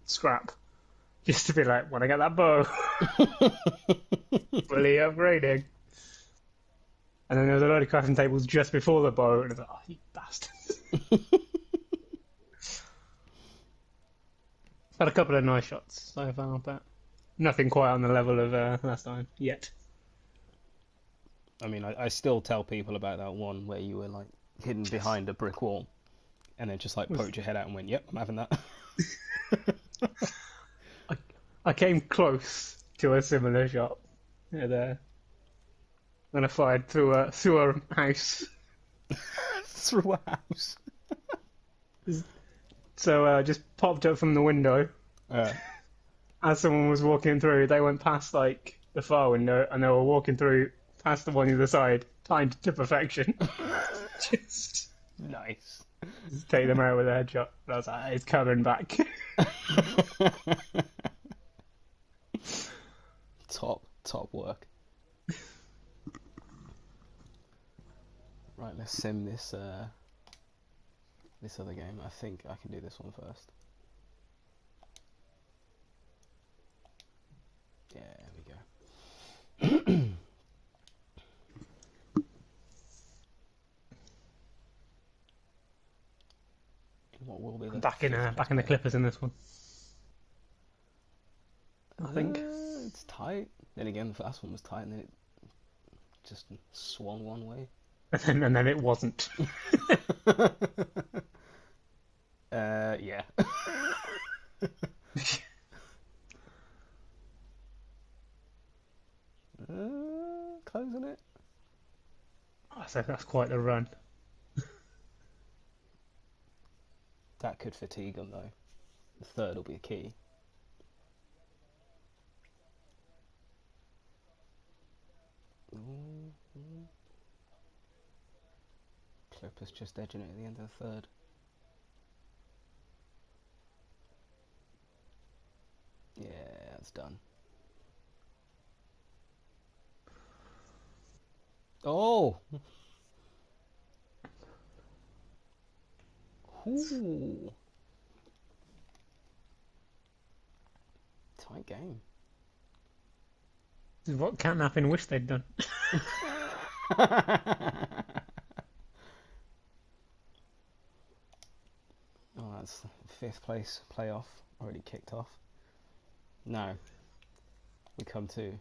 Scrap. Just to be like, when I get that bow, fully upgrading. And then there was a load of crafting tables just before the bow, and I was like, oh, you bastards. Had a couple of nice shots so far, but nothing quite on the level of last time yet. I mean, I still tell people about that one where you were like hidden behind a brick wall and then just like Was poked your head out and went, "Yep, I'm having that." I, I came close to a similar shot there when I fired through a house. Through a house. So just popped up from the window Uh, as someone was walking through. They went past like the far window and they were walking through past the one on the other side, timed to perfection. just, nice. just take them out with a headshot. But I was like, it's coming back. Top work. Right, let's sim this other game. I think I can do this one first. Yeah, there we go. What will be the fifth Back place in the player? Clippers in this one, I think. It's tight. Then again, the last one was tight, and then it just swung one way. And then it wasn't. Yeah. Closing it. So that's quite the run. That could fatigue them though. The third will be a key. Ooh, ooh. Clippers just edging it at the end of the third. Yeah, that's done. Oh! Ooh. Tight game. This is what Catnapping wish they'd done. Oh, that's fifth place playoff already kicked off. Now we come to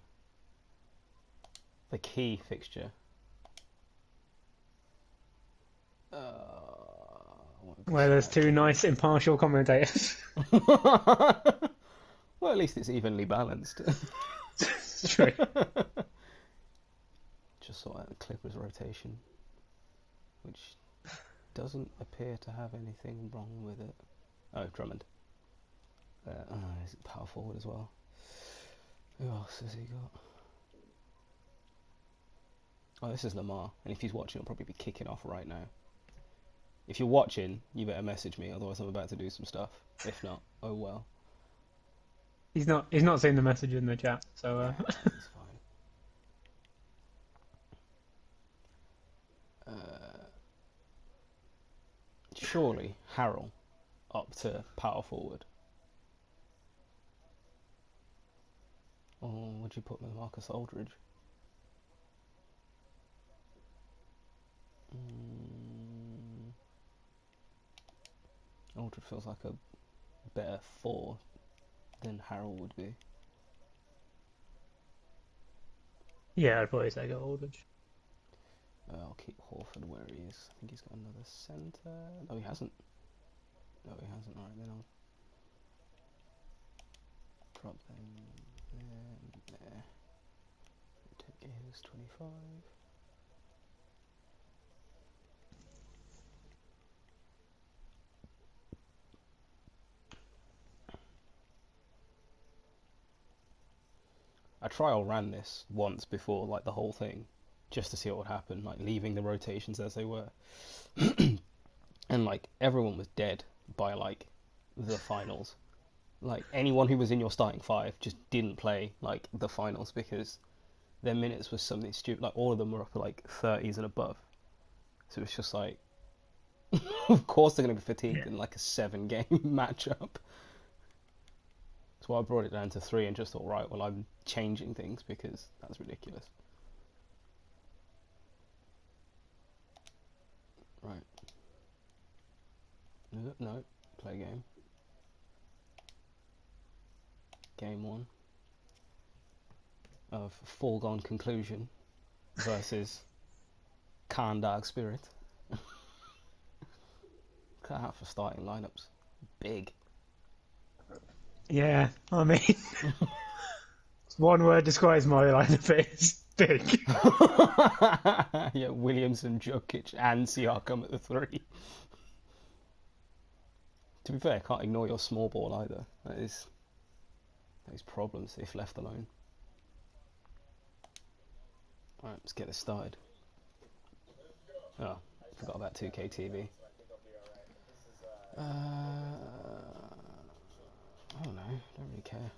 the key fixture. Where there's two nice impartial commentators. Well, at least it's evenly balanced. It's true. Just sort out the Clippers rotation, which doesn't appear to have anything wrong with it. Oh, Drummond. He's a power forward as well. Who else has he got? Oh, this is Lamar, and if he's watching, he'll probably be kicking off right now. If you're watching, you better message me, otherwise I'm about to do some stuff. If not, oh well. He's not seen the message in the chat, so It's fine. Surely Harrell up to power forward. Or would you put Marcus Aldridge? Aldridge feels like a better four than Harrell would be. yeah, I'd probably say go Aldridge. I'll keep Horford where he is. I think he's got another centre. No, he hasn't. No, he hasn't. Alright, then I'll drop them there. Take his 25. I trial ran this once before, like the whole thing, just to see what would happen, like leaving the rotations as they were. And like everyone was dead by like the finals. Like anyone who was in your starting five just didn't play like the finals because their minutes was something stupid. Like all of them were up at like 30s and above. So it's just like Of course they're going to be fatigued Yeah. in like a 7 game matchup. That's why I brought it down to 3 and just thought, right, well, I'm changing things because that's ridiculous. Right. No, play game. Game 1 of Foregone Conclusion versus Khan Dark Spirit. Cut out for starting lineups. Big. Yeah, I mean, one word describes my lineup. It's big. Yeah, Williamson, Jokic, and Siakam at the 3. To be fair, can't ignore your small ball either. That is those problems if left alone. Alright, let's get this started. Oh, forgot about 2K TV. I don't know, don't really care.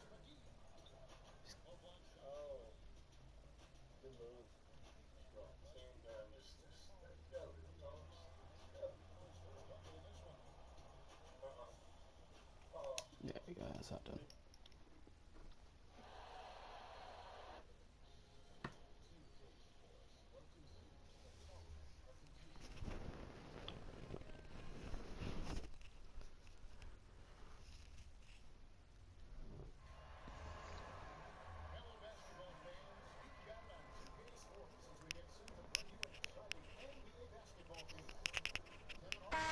There we go, that's that done.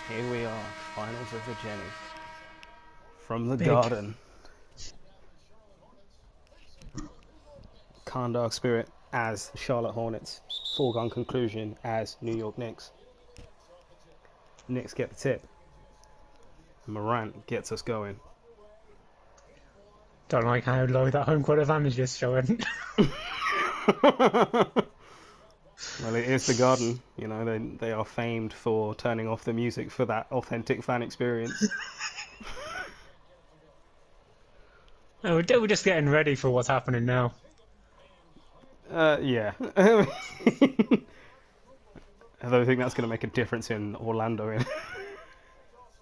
Here we are, finals of the Jenny. From the Big. Garden. Khan Dark Spirit as Charlotte Hornets. Foregone Conclusion as New York Knicks. Knicks get the tip. Morant gets us going. Don't like how low that home court advantage is showing. Well, it is the Garden. You know, they are famed for turning off the music for that authentic fan experience. No, we're just getting ready for what's happening now. Yeah. I don't think that's going to make a difference in Orlando. In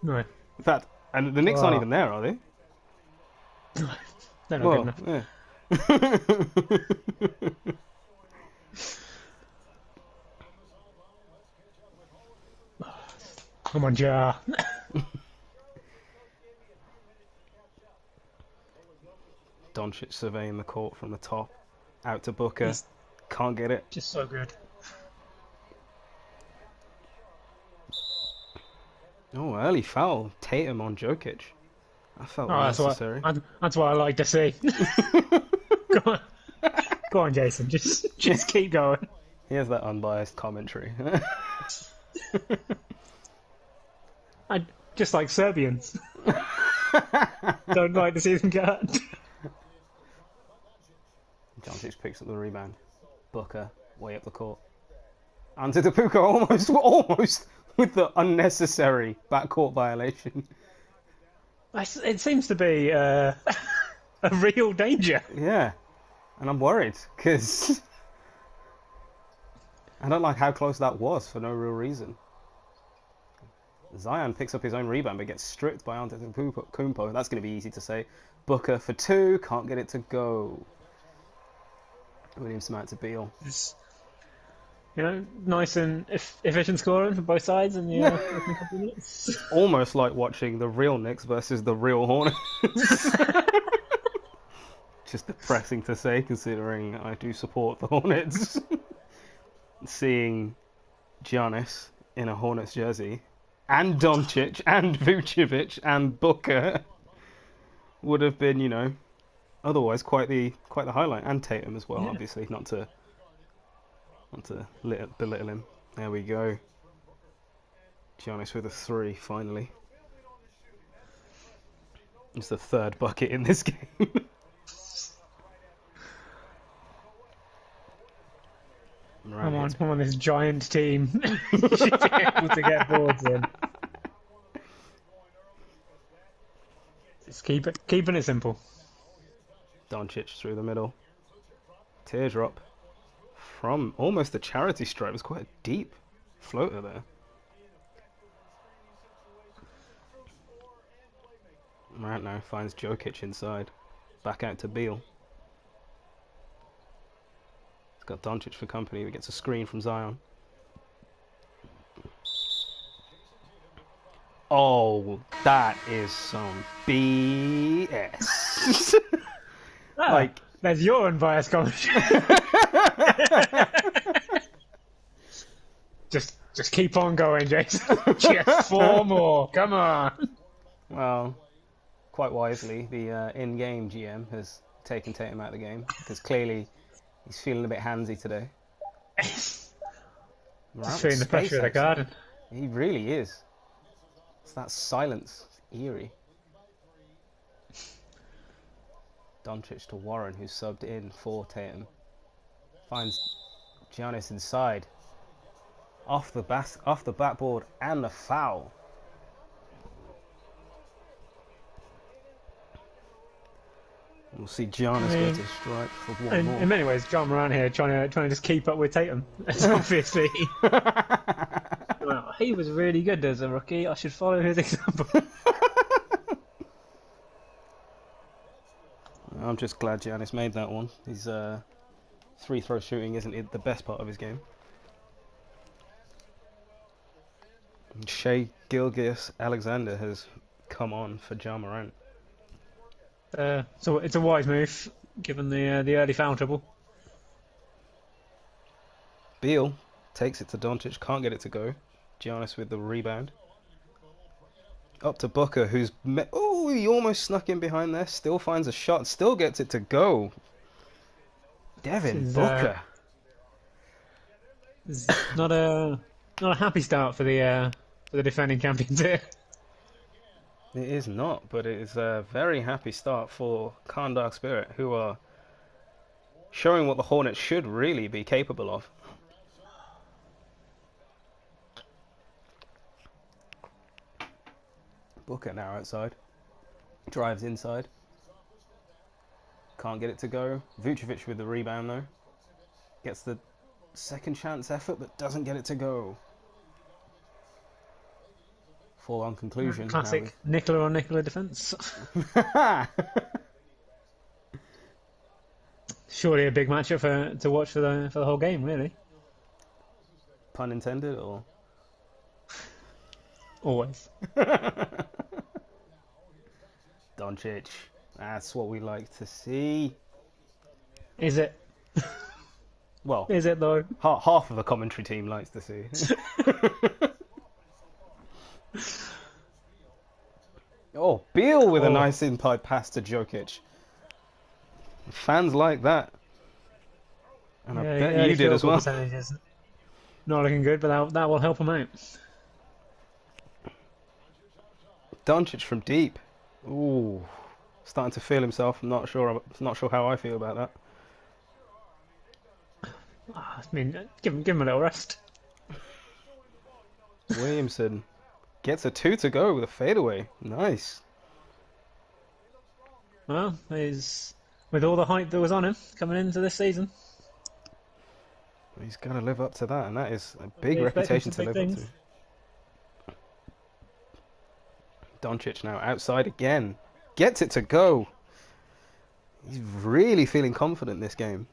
No, fact, and the Knicks aren't Oh. even there, are they? they're not good enough. Yeah. Come on, Jar. Doncic surveying the court from the top, out to Booker, He's can't get it. just so good. Oh, early foul, Tatum on Jokic. That felt Oh, unnecessary. that's what I like to see. Go on, go on, Jason. Just keep going. Here's that unbiased commentary. I just like Serbians. Don't like to see them get hurt. Doncic picks up the rebound. Booker way up the court. Antetokounmpo almost with the unnecessary backcourt violation. It seems to be a real danger. Yeah, and I'm worried because I don't like how close that was for no real reason. Zion picks up his own rebound but gets stripped by Antetokounmpo. That's going to be easy to say. Booker for 2, can't get it to go. Williamson out to Beal. It's, nice and efficient scoring for both sides in the opening couple of minutes. Almost like watching the real Knicks versus the real Hornets. Just depressing to say, considering I do support the Hornets. Seeing Giannis in a Hornets jersey, and Doncic, and Vucevic, and Booker would have been, otherwise quite the highlight, and Tatum as well, Yeah. obviously, not to belittle him. There we go. Giannis with a 3, finally. It's the 3rd bucket in this game. Come on, this giant team should be able to get boards in. Just keeping it simple. Doncic through the middle. Teardrop from almost a charity stripe. It was quite a deep floater there. Right now finds Jokic inside. Back out to Beal. He's got Doncic for company. He gets a screen from Zion. Oh, that is some BS. Like, there's your unbiased commentary. Just keep on going, Jason. Just 4 more. Come on. well, quite wisely, the in-game GM has taken Tatum out of the game because clearly he's feeling a bit handsy today. Just Right, feeling the pressure of the garden. He really is. It's that silence. It's eerie. Doncic to Warren, who's subbed in for Tatum. Finds Giannis inside. Off the backboard and the foul. We'll see Giannis get a strike for one more. In many ways, John Moran here trying to just keep up with Tatum. Obviously. Well, he was really good as a rookie. I should follow his example. I'm just glad Giannis made that one. His free throw shooting isn't the best part of his game. And Shai Gilgeous-Alexander has come on for Ja Morant. So it's a wise move, given the early foul trouble. Beal takes it to Doncic, can't get it to go. Giannis with the rebound. Up to Booker, who's... Oh, he almost snuck in behind there. Still finds a shot, still gets it to go. Devin Booker. Not a happy start for the defending champions here. It is not, but it is a very happy start for Khan Dark Spirit, who are showing what the Hornets should really be capable of. Booker now outside. Drives inside. Can't get it to go. Vucevic with the rebound though. Gets the second chance effort but doesn't get it to go. Foregone conclusion. Classic Nicola on Nicola defence. Surely a big matchup to watch for the whole game, really. Pun intended, or always. Doncic. That's what we like to see. Is it? Well, is it though? Half of the commentary team likes to see. Oh, Beal with a nice in-pipe pass to Jokic. Fans like that. And I bet you did as well. Not looking good, but that will help him out. Doncic from deep. Ooh, starting to feel himself. I'm not sure how I feel about that. I mean, give him a little rest. Williamson gets a 2 to go with a fadeaway. Nice. Well, with all the hype that was on him coming into this season, he's got to live up to that, and that is a big reputation to live up to. Doncic now outside again. Gets it to go. He's really feeling confident this game.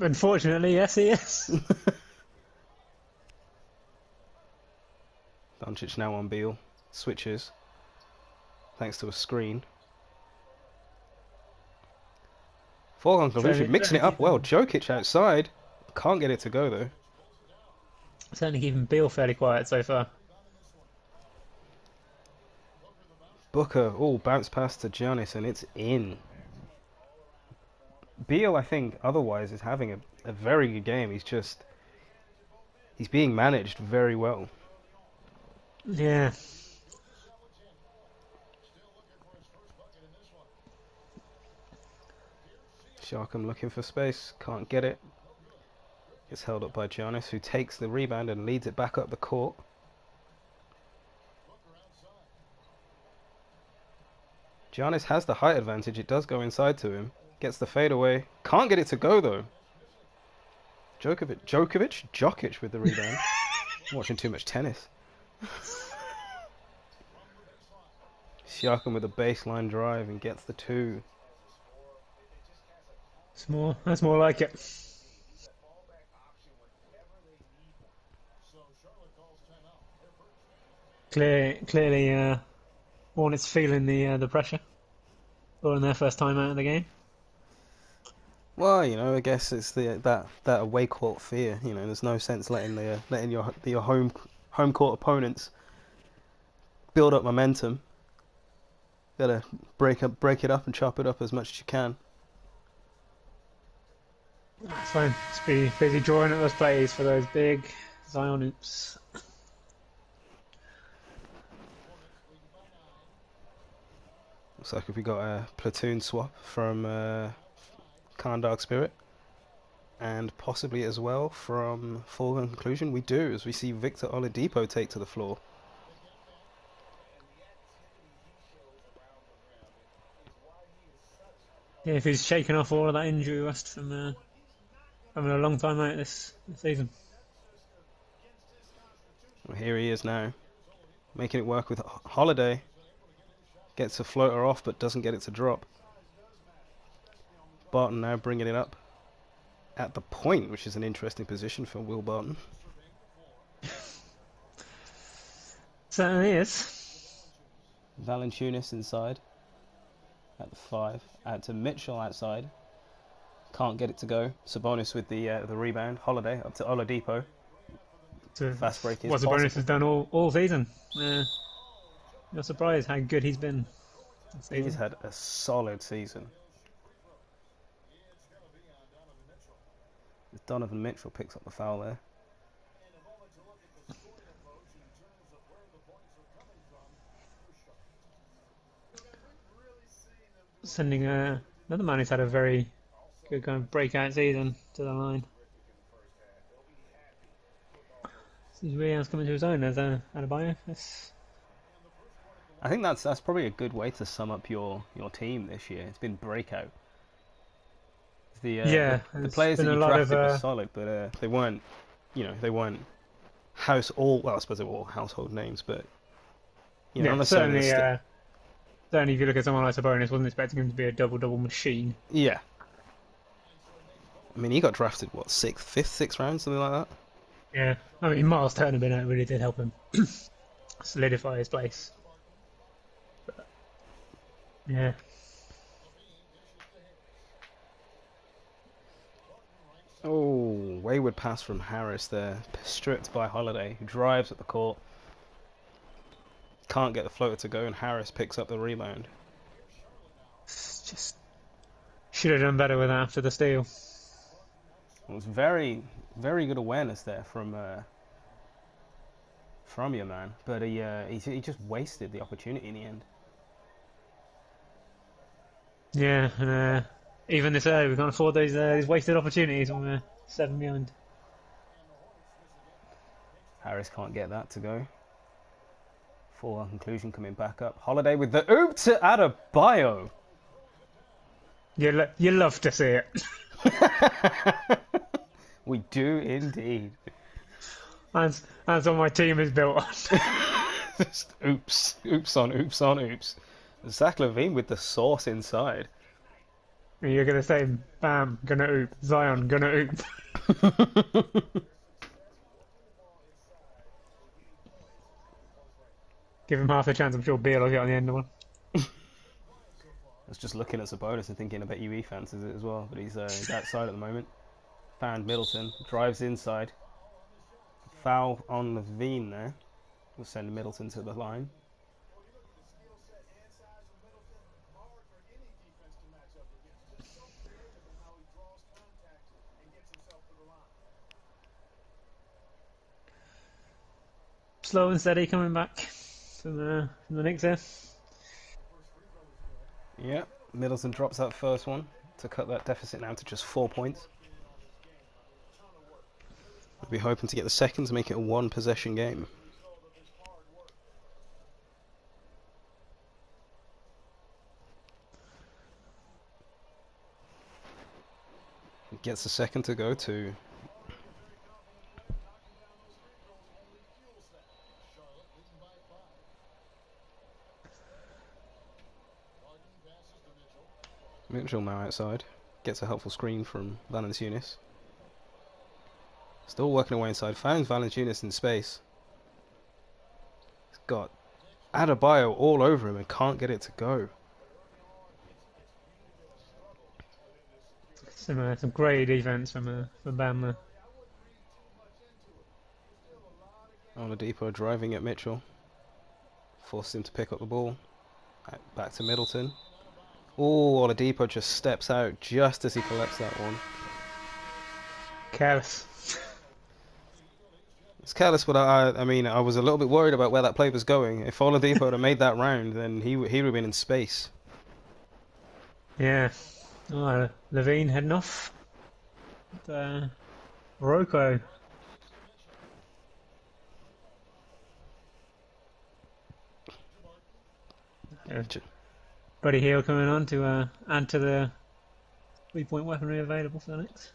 Unfortunately, yes, he is. Doncic now on Beal. Switches. Thanks to a screen. Foregone conclusion. Mixing it up well. Jokic outside. Can't get it to go, though. Certainly keeping Beal fairly quiet so far. Booker, bounce pass to Giannis, and it's in. Beal, I think, otherwise is having a very good game. He's being managed very well. Yeah. Sharkham looking for space, can't get it. Gets held up by Giannis, who takes the rebound and leads it back up the court. Giannis has the height advantage. It does go inside to him. Gets the fadeaway. Can't get it to go, though. Jokic with the rebound. I'm watching too much tennis. Siakam with a baseline drive and gets the two. That's more like it. Clearly, Hornets feeling the pressure, scoring their first time out of the game. Well, I guess it's that away court fear. There's no sense letting your home court opponents build up momentum. Gotta break it up, and chop it up as much as you can. That's fine. Just be busy drawing at those plays for those big Zion oops. Looks like we got a platoon swap from Khan Dark Spirit, and possibly as well from Foregone Conclusion. We do, as we see Victor Oladipo take to the floor. Yeah, if he's shaken off all of that injury rust from having a long time out this season. Well, here he is now, making it work with Holiday. Gets a floater off, but doesn't get it to drop. Barton now bringing it up at the point, which is an interesting position for Will Barton. Certainly is. Valanciunas inside at the 5. Out to Mitchell outside. Can't get it to go. Sabonis with the rebound. Holiday up to Oladipo. Fast break is what Sabonis has done all season. You're surprised how good he's been this season. He's had a solid season. Donovan Mitchell picks up the foul there. Sending another man who's had a very good kind of breakout season to the line. He's really has come into his own as Adebayo. I think that's probably a good way to sum up your team this year. It's been breakout. The players that you drafted were solid, but they weren't, they weren't well, I suppose they were all household names, but certainly. Certainly, if you look at someone like Sabonis, wasn't expecting him to be a double machine. Yeah. I mean, he got drafted sixth round, something like that. Yeah, I mean, Miles Turner being out really did help him solidify his place. But, yeah. Oh, wayward pass from Harris there, stripped by Holiday, who drives at the court. Can't get the floater to go, and Harris picks up the rebound. Just should have done better with that after the steal. It was very, very good awareness there from your man, but he just wasted the opportunity in the end. Yeah, and even this early, we can't afford these wasted opportunities when we're 7 behind. Harris can't get that to go. Foregone Conclusion coming back up. Holiday with the oop to Adebayo. You love to see it. We do indeed. That's what my team is built on. Just oops on oops. Zach LaVine with the sauce inside. And you're gonna say, bam, gonna oop. Zion, gonna oop. Give him half a chance, I'm sure Beal will get on the end of one. I was just looking at Sabonis and thinking, I bet UE fancies it as well, but he's outside at the moment. Found Middleton, drives inside. Foul on LaVine there. We'll send Middleton to the line. Slow and steady coming back from the Knicks here. Yeah, Middleton drops that first one to cut that deficit now to just 4 points. We'll be hoping to get the second to make it a one-possession game. Gets the second to go to. Mitchell now outside. Gets a helpful screen from Valanciunas. Still working away inside. Finds Valanciunas in space. He's got Adebayo all over him and can't get it to go. Some great defense from Bam there. Oladipo driving at Mitchell. Forces him to pick up the ball. Back to Middleton. Oh, Oladipo just steps out just as he collects that one. Careless. It's careless, but I mean, I was a little bit worried about where that play was going. If Oladipo had made that round, then he would have been in space. Yeah. Oh, Levine heading off. Rocco. Yeah. Buddy Hield coming on to add to the 3-point weaponry available for the Knicks.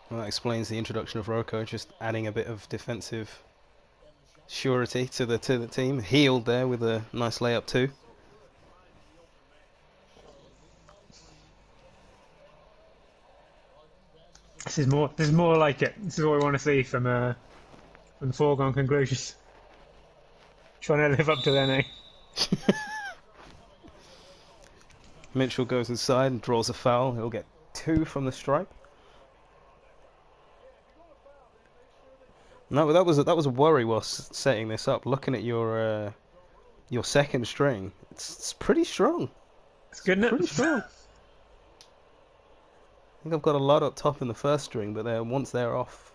Well, that explains the introduction of Rocco, just adding a bit of defensive surety to the team. Hield there with a nice layup too. This is more like it. This is what we want to see from the foregone conclusions. Trying to live up to their name. Mitchell goes inside and draws a foul. He'll get 2 from the stripe. No, that was a worry whilst setting this up. Looking at your second string, it's pretty strong. It's good, isn't it? Pretty strong. I think I've got a lot up top in the first string, but once they're off,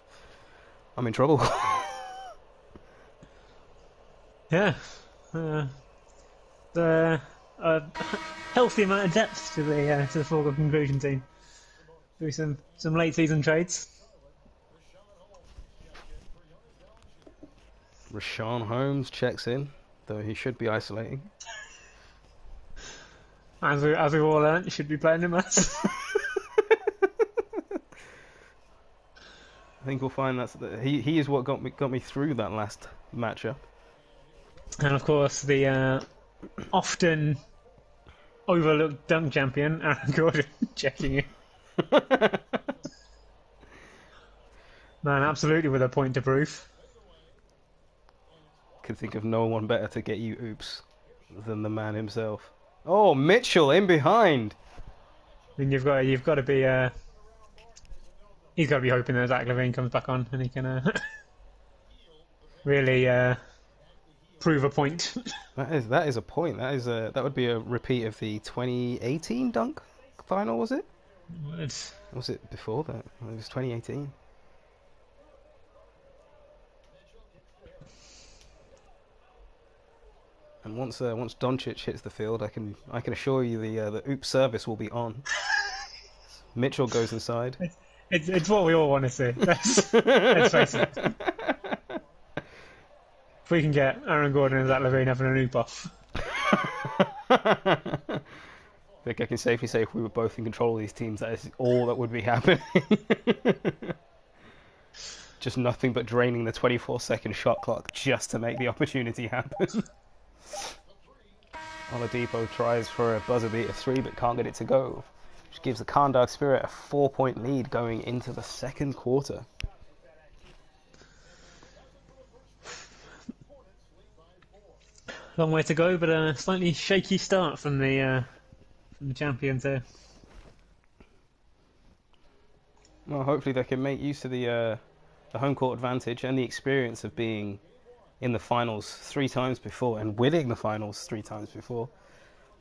I'm in trouble. Yeah. The healthy amount of depth to the foregone conclusion team. Do some late season trades. Richaun Holmes checks in, though he should be isolating. As we've all learned, you should be playing him less. I think we'll find he is what got me through that last matchup. And of course, the often overlooked dunk champion, Aaron Gordon, checking in. Man, absolutely with a point to prove. Could think of no one better to get you oops than the man himself. Oh, Mitchell in behind. I mean, you've got to be he's got to be hoping that Zach LaVine comes back on and he can really prove a point. That is a point. That would be a repeat of the 2018 dunk final, was it? Was it before that? It was 2018. And once Doncic hits the field, I can assure you the oops service will be on. Mitchell goes inside. It's what we all want to see. Let's face it. If we can get Aaron Gordon and Zach LaVine having an oop off. I think I can safely say if we were both in control of these teams, that is all that would be happening. Just nothing but draining the 24-second shot clock just to make the opportunity happen. Oladipo tries for a buzzer beater 3 but can't get it to go, which gives the Kahndaq Spirit a 4-point lead going into the second quarter. Long way to go, but a slightly shaky start from the champions here. Well, hopefully they can make use of the home court advantage and the experience of being in the finals 3 times before and winning the finals 3 times before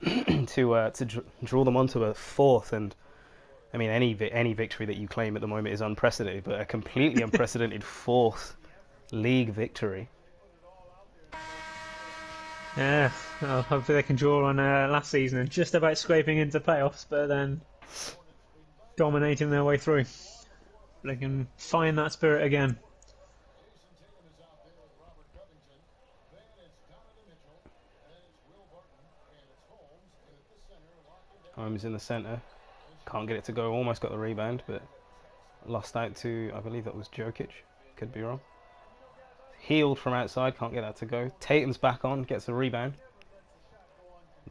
to draw them onto a 4th. And I mean, any victory that you claim at the moment is unprecedented, but a completely unprecedented 4th league victory. Yeah, well, hopefully they can draw on last season and just about scraping into playoffs, but then dominating their way through. They can find that spirit again. Holmes in the centre, can't get it to go. Almost got the rebound, but lost out to, I believe that was Jokic. Could be wrong. Hield from outside, can't get that to go. Tatum's back on, gets the rebound.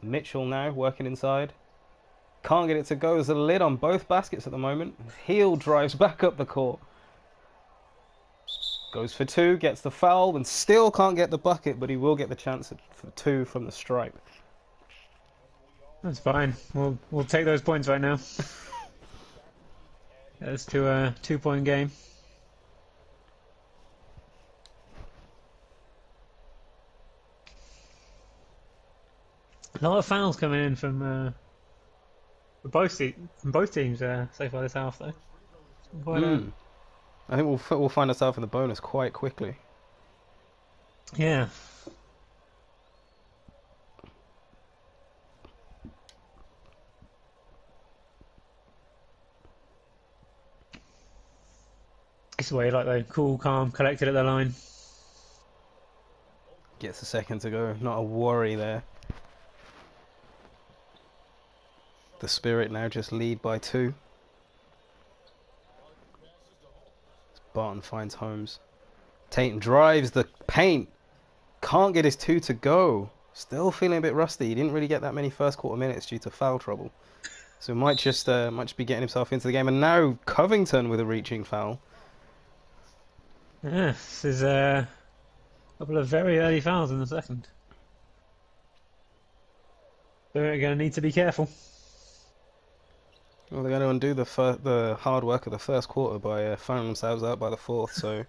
Mitchell now working inside. Can't get it to go. There's a lid on both baskets at the moment. Heel drives back up the court. Goes for two, gets the foul, and still can't get the bucket, but he will get the chance for two from the stripe. That's fine. We'll take those points right now. That's to a 2-point game. A lot of fouls coming in from both teams so far this half, though. I think we'll find ourselves in the bonus quite quickly. Yeah. This way, like though, cool, calm, collected at the line. Gets a second to go. Not a worry there. The Spirit now just lead by 2. Barton finds Holmes. Tatum drives the paint. Can't get his 2 to go. Still feeling a bit rusty. He didn't really get that many first quarter minutes due to foul trouble. So might just be getting himself into the game. And now Covington with a reaching foul. Yeah, this is a couple of very early fouls in the second. They're going to need to be careful. Well, they're going to undo the hard work of the first quarter by fouling themselves out by the fourth, so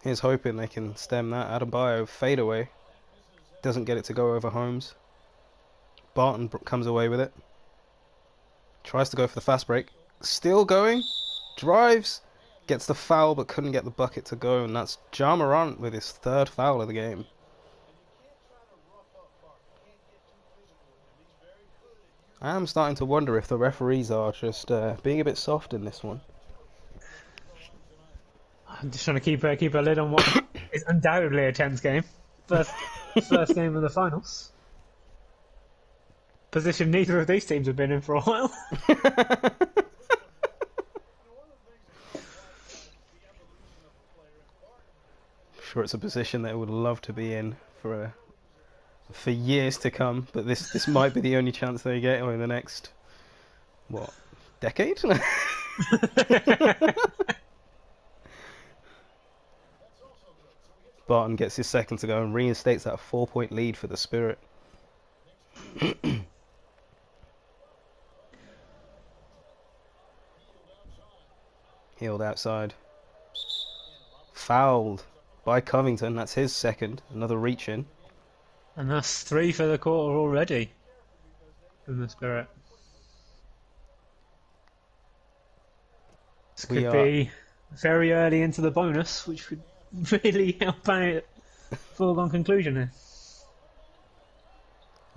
here's hoping they can stem that. Adebayo fadeaway. Doesn't get it to go over Holmes. Barton comes away with it. Tries to go for the fast break. Still going. Drives. Gets the foul but couldn't get the bucket to go, and that's Ja Morant with his 3rd foul of the game. I am starting to wonder if the referees are just being a bit soft in this one. I'm just trying to keep a lid on what is undoubtedly a tense game. First game of the finals. Position neither of these teams have been in for a while. Sure, it's a position they would love to be in for years to come, but this might be the only chance they get in the next decade. Barton gets his second to go and reinstates that 4-point lead for the Spirit. Healed outside. Fouled by Covington. That's his second. Another reach in. And that's 3 for the quarter already from the Spirit. This could be very early into the bonus, which would really help out foregone conclusion here.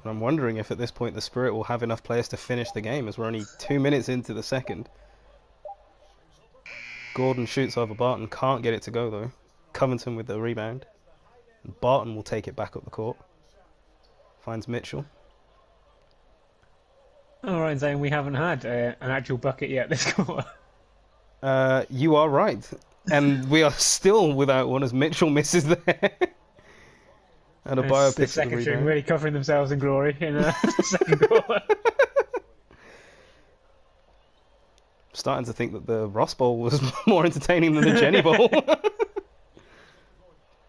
And I'm wondering if at this point the Spirit will have enough players to finish the game, as we're only 2 minutes into the second. Gordon shoots over Barton, can't get it to go though. Covington with the rebound. Barton will take it back up the court. Finds Mitchell. Alright, saying we haven't had an actual bucket yet this quarter. You are right. And we are still without one as Mitchell misses there. And a bio picks up the second string rebound. really covering themselves in glory in the second quarter. Starting to think that the Ross Bowl was more entertaining than the Jenny Bowl.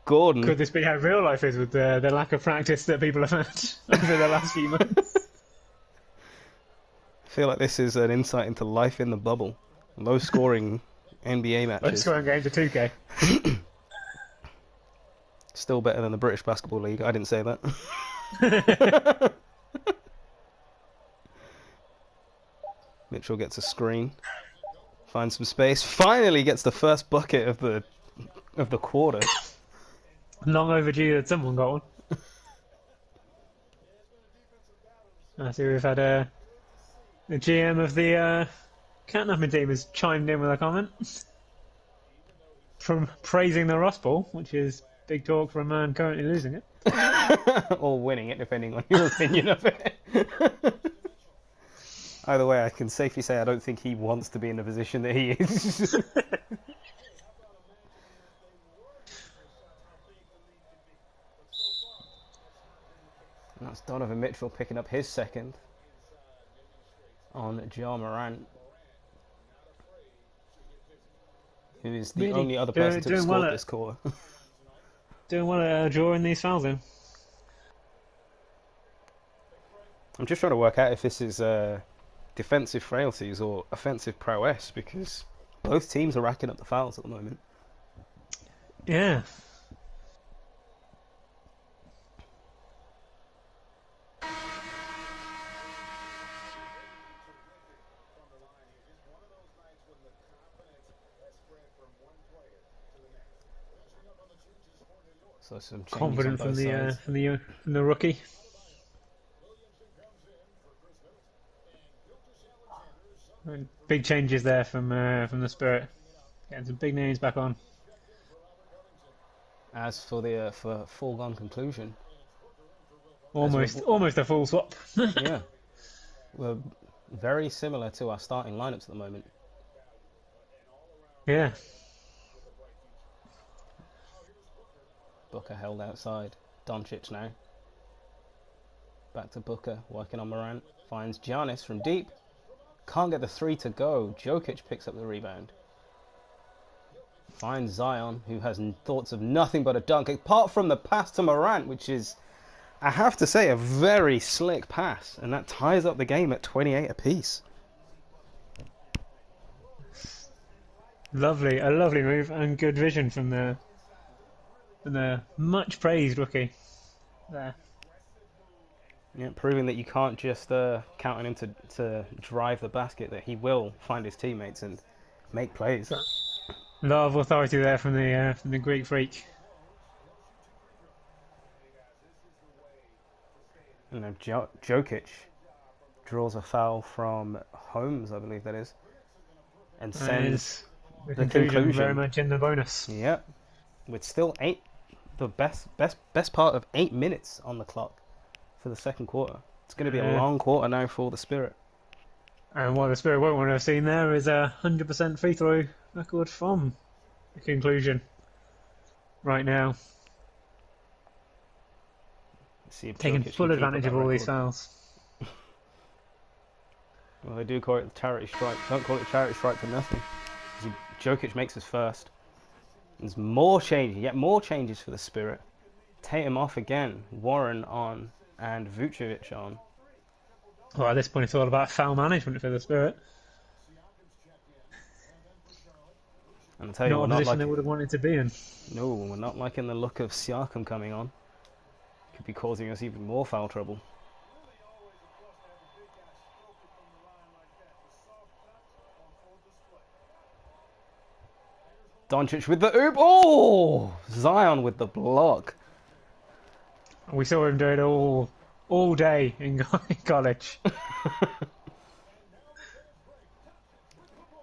Gordon. Could this be how real life is with the lack of practice that people have had over the last few months? I feel like this is an insight into life in the bubble. Low scoring NBA matches. Low scoring games of 2K. Still better than the British Basketball League. I didn't say that. Mitchell gets a screen. Finds some space. Finally gets the first bucket of the quarter. Long overdue that someone got one. I see we've had the GM of the catnapping team has chimed in with a comment from praising the Rust Bowl, which is big talk for a man currently losing it. Or winning it, depending on your opinion of it. Either way, I can safely say I don't think he wants to be in the position that he is. That's Donovan Mitchell picking up his second on Ja Morant, who is the Really only other person to have doing well scored at this quarter. drawing these fouls in. I'm just trying to work out if this is defensive frailties or offensive prowess, because both teams are racking up the fouls at the moment. Yeah. So some changes on Confident both sides. from the rookie. And big changes there from the Spirit. Getting some big names back on. As for the for foregone conclusion, Almost a full swap. yeah, we're very similar to our starting lineups at the moment. Yeah. Booker held outside. Doncic now. Back to Booker, working on Morant. Finds Giannis from deep. Can't get the three to go. Jokic picks up the rebound. Finds Zion, who has thoughts of nothing but a dunk, apart from the pass to Morant, which is, I have to say, a very slick pass. And that ties up the game at 28 apiece. A lovely move and good vision from the much praised rookie there. Yeah, proving that you can't just count on him to drive the basket, that he will find his teammates and make plays. A lot of authority there from the Greek freak. You know, Jokic draws a foul from Holmes, I believe that is, and sends The the conclusion very conclusion. much in the bonus. Yeah, with still the best part of 8 minutes on the clock for the second quarter. It's going to be a long quarter now for the Spirit. And what the Spirit won't want to have seen there is a 100% free throw record from the conclusion right now. See if Taking Jokic full can keep up advantage that of all these record. fouls. Well, they do call it the charity strike. Don't call it charity strike for nothing. Jokic makes his first. There's more changes, yet more changes for the Spirit. Tatum off again, Warren on, and Vucevic on. Well, at this point, it's all about foul management for the Spirit. And I tell you, Not we're a not position they would have wanted to be in. no, we're not liking the look of Siakam coming on. Could be causing us even more foul trouble. Doncic with the oop. Oh, Zion with the block. We saw him do it all day in college.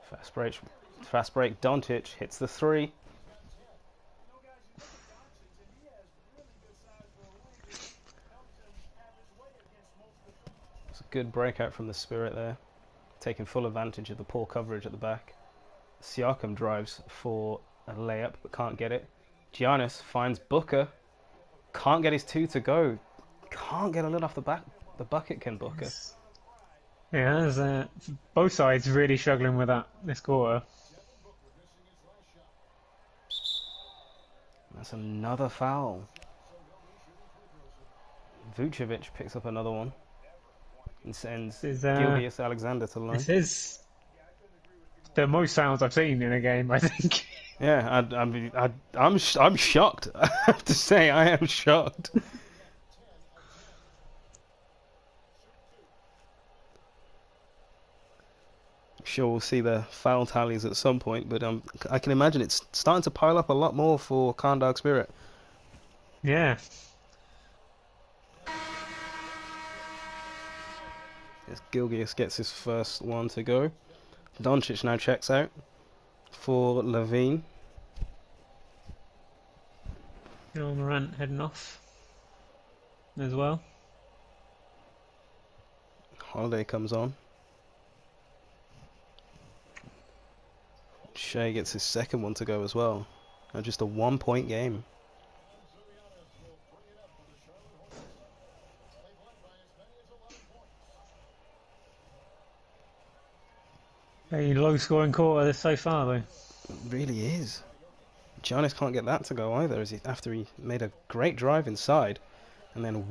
Fast break. Doncic hits the three. It's a good breakout from the Spirit there, taking full advantage of the poor coverage at the back. Siakam drives for a layup but can't get it. Giannis finds Booker. Can't get his two to go. Can't get a lid off the bucket, can Booker. Yeah, there's both sides really struggling with that this quarter. That's another foul. Vucevic picks up another one and sends Gilgeous Alexander to the line. This is the most fouls I've seen in a game, I think. Yeah, I'm shocked. I have to say, I am shocked. Sure, we'll see the foul tallies at some point, but I can imagine it's starting to pile up a lot more for Karndag Spirit. Yeah. As Gilgeous gets his first one to go. Doncic now checks out for Levine. Morant heading off as well. Holiday comes on. Shea gets his second one to go as well. And just a 1 point game. A low-scoring quarter so far, though. It really is. Giannis can't get that to go either, after he made a great drive inside. And then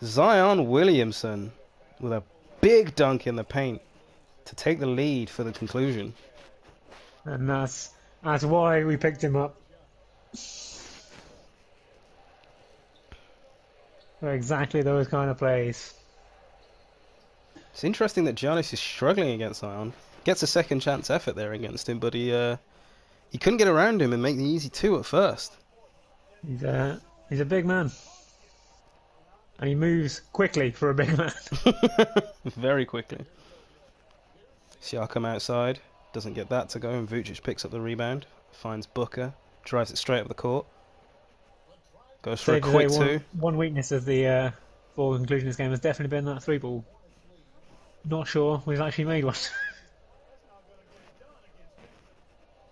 Zion Williamson, with a big dunk in the paint to take the lead for the conclusion. And that's why we picked him up. For exactly those kind of plays. It's interesting that Giannis is struggling against Zion. Gets a second chance effort there against him, but he couldn't get around him and make the easy two at first. He's a big man. And he moves quickly for a big man. Very quickly. Siakam outside. Doesn't get that to go, and Vucic picks up the rebound. Finds Booker. Drives it straight up the court. Goes for a quick two. One weakness of the ball conclusion of this game has definitely been that three ball. Not sure we've actually made one.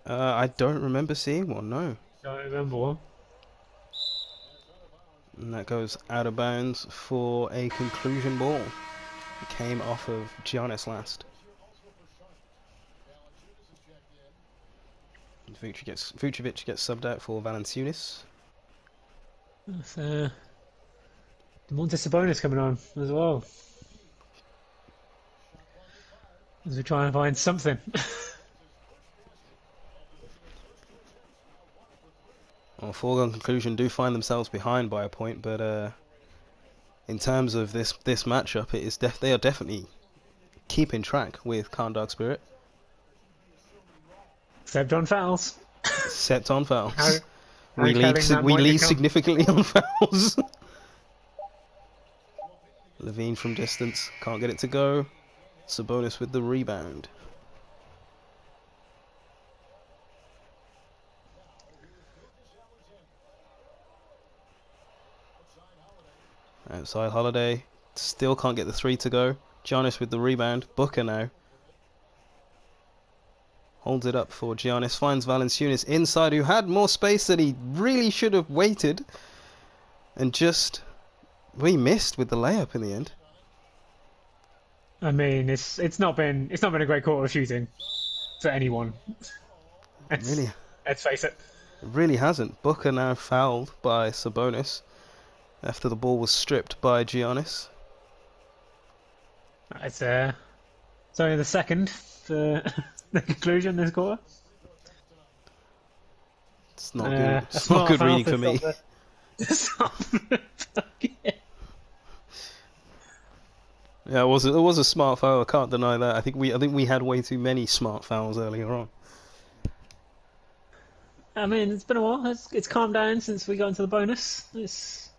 I don't remember seeing one, no. Don't remember one. And that goes out of bounds for a conclusion ball. It came off of Giannis last. Vucevic gets subbed out for Valanciunas. That's Domantas Sabonis coming on as well. As we try and find something. Well, foregone conclusion do find themselves behind by a point, but in terms of this matchup, it is they are definitely keeping track with Calm Dark Spirit. Except on fouls. Except on fouls. We lead significantly on fouls. Levine from distance, can't get it to go. Sabonis with the rebound. Outside Holiday, still can't get the three to go. Giannis with the rebound. Booker now holds it up for Giannis. Finds Valanciunas inside, who had more space than he really should have waited, and just missed with the layup in the end. I mean, it's not been a great quarter of shooting for anyone. Let's face it. It really hasn't. Booker now fouled by Sabonis after the ball was stripped by Giannis. It's only the second for the conclusion this quarter. It's not good. It's not good reading for me. Yeah, it was a smart foul. I can't deny that. I think we had way too many smart fouls earlier on. I mean, it's been a while. It's calmed down since we got into the bonus. It's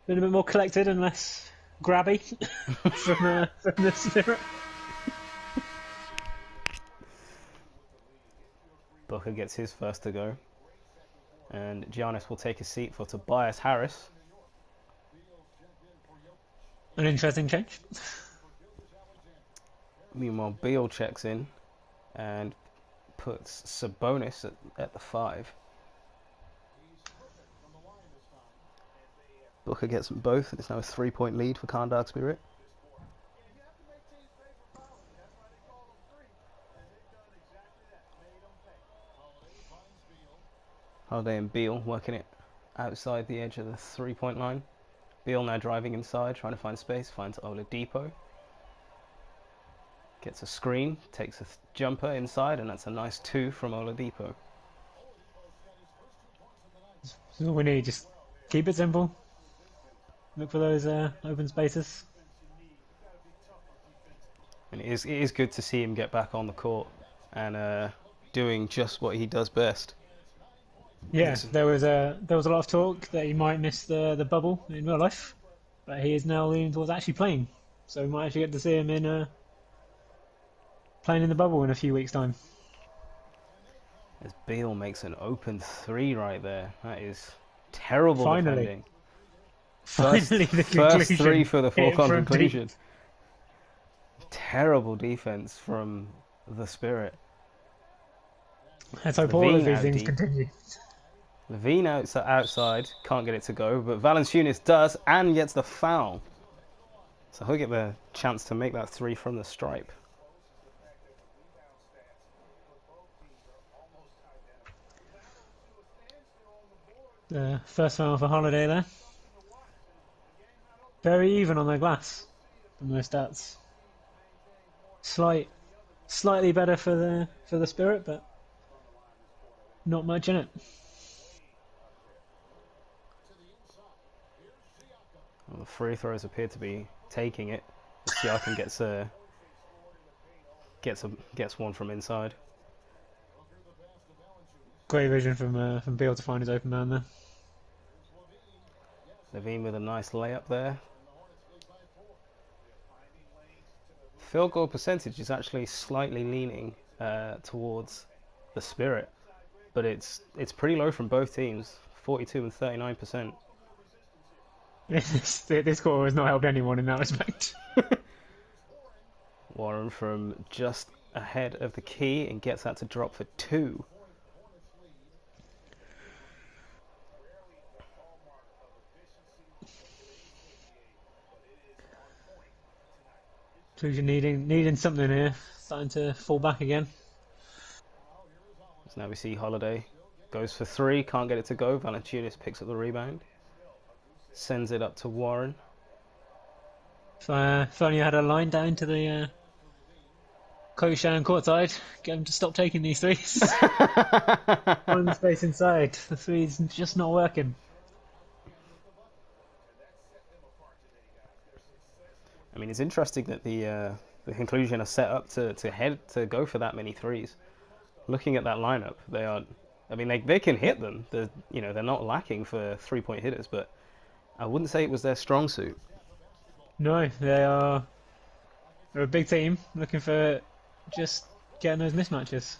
been a bit more collected and less grabby from the Spirit. Booker gets his first to go, and Giannis will take a seat for Tobias Harris. An interesting change. Meanwhile, Beal checks in and puts Sabonis at the 5. Booker gets them both, and it's now a 3-point lead for Calm Dark Spirit. Holiday and Beal working it outside the edge of the 3-point line. Beal now driving inside, trying to find space, finds Oladipo. Gets a screen, takes a jumper inside, and that's a nice 2 from Oladipo. So all we need, just keep it simple. Look for those open spaces. And it is good to see him get back on the court and doing just what he does best. Yeah, there was a lot of talk that he might miss the bubble in real life, but he is now leaning towards actually playing. So we might actually get to see him in playing in the bubble in a few weeks' time. As Beal makes an open 3 right there, that is terrible defending. Finally, the first 3 for the foregone conclusion. Terrible defense from the Spirit. Let's hope all of these things continue. Levine outside, can't get it to go, but Valanciunas does and gets the foul. So he'll get the chance to make that three from the stripe. The first foul for Holiday there. Very even on the glass from those stats. Slightly better for the Spirit, but not much in it. Well, the free throws appear to be taking it. Siakam gets one from inside. Great vision from Beal to find his open man there. LaVine with a nice layup there. Field goal percentage is actually slightly leaning towards the Spirit, but it's pretty low from both teams, 42 and 39%. This quarter has not helped anyone in that respect. Warren from just ahead of the key and gets that to drop for two. Inclusion needing something here, starting to fall back again. So now we see Holiday goes for three, can't get it to go. Valanciunas picks up the rebound, sends it up to Warren. If only I had a line down to the coach down courtside, get him to stop taking these threes. Find the space inside. The three's just not working. I mean, it's interesting that the Conclusion are set up to go for that many threes. Looking at that lineup, they are. I mean, they can hit them. They're not lacking for 3-point hitters, but I wouldn't say it was their strong suit. No, they're a big team looking for just getting those mismatches.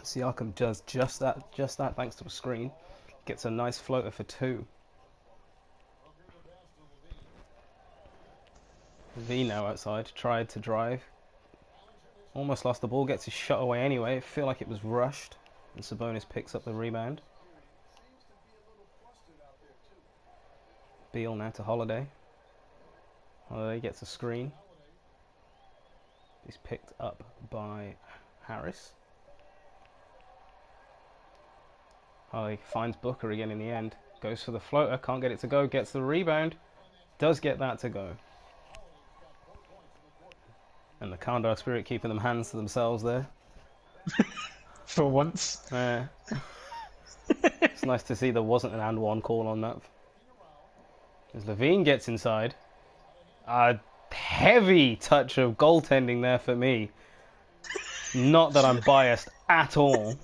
Siakam does just that thanks to a screen. Gets a nice floater for two. V now outside, tried to drive. Almost lost the ball, gets his shot away anyway. I feel like it was rushed. And Sabonis picks up the rebound. Beal now to Holiday. Holiday gets a screen. He's picked up by Harris. Holiday finds Booker again in the end. Goes for the floater, can't get it to go. Gets the rebound. Does get that to go. And the Kandar Spirit keeping them hands to themselves there. For once. It's nice to see there wasn't an and one call on that. As LaVine gets inside. A heavy touch of goaltending there for me. Not that I'm biased at all.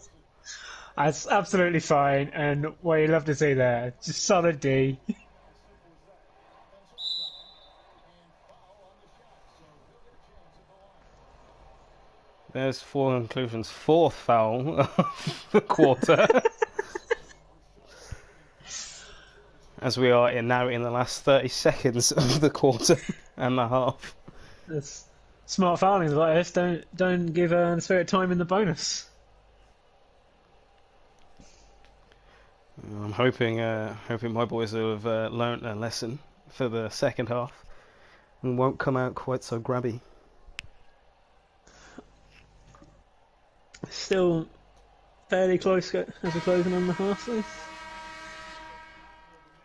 That's absolutely fine, and what you love to see there, just solid D. There's Conclusion's fourth foul of the quarter. As we are now in the last 30 seconds of the quarter and a half. That's smart fouling like this. Don't give the Spirit time in the bonus. I'm hoping my boys will have learnt a lesson for the second half and won't come out quite so grabby. Still fairly close as we're closing on the half, though.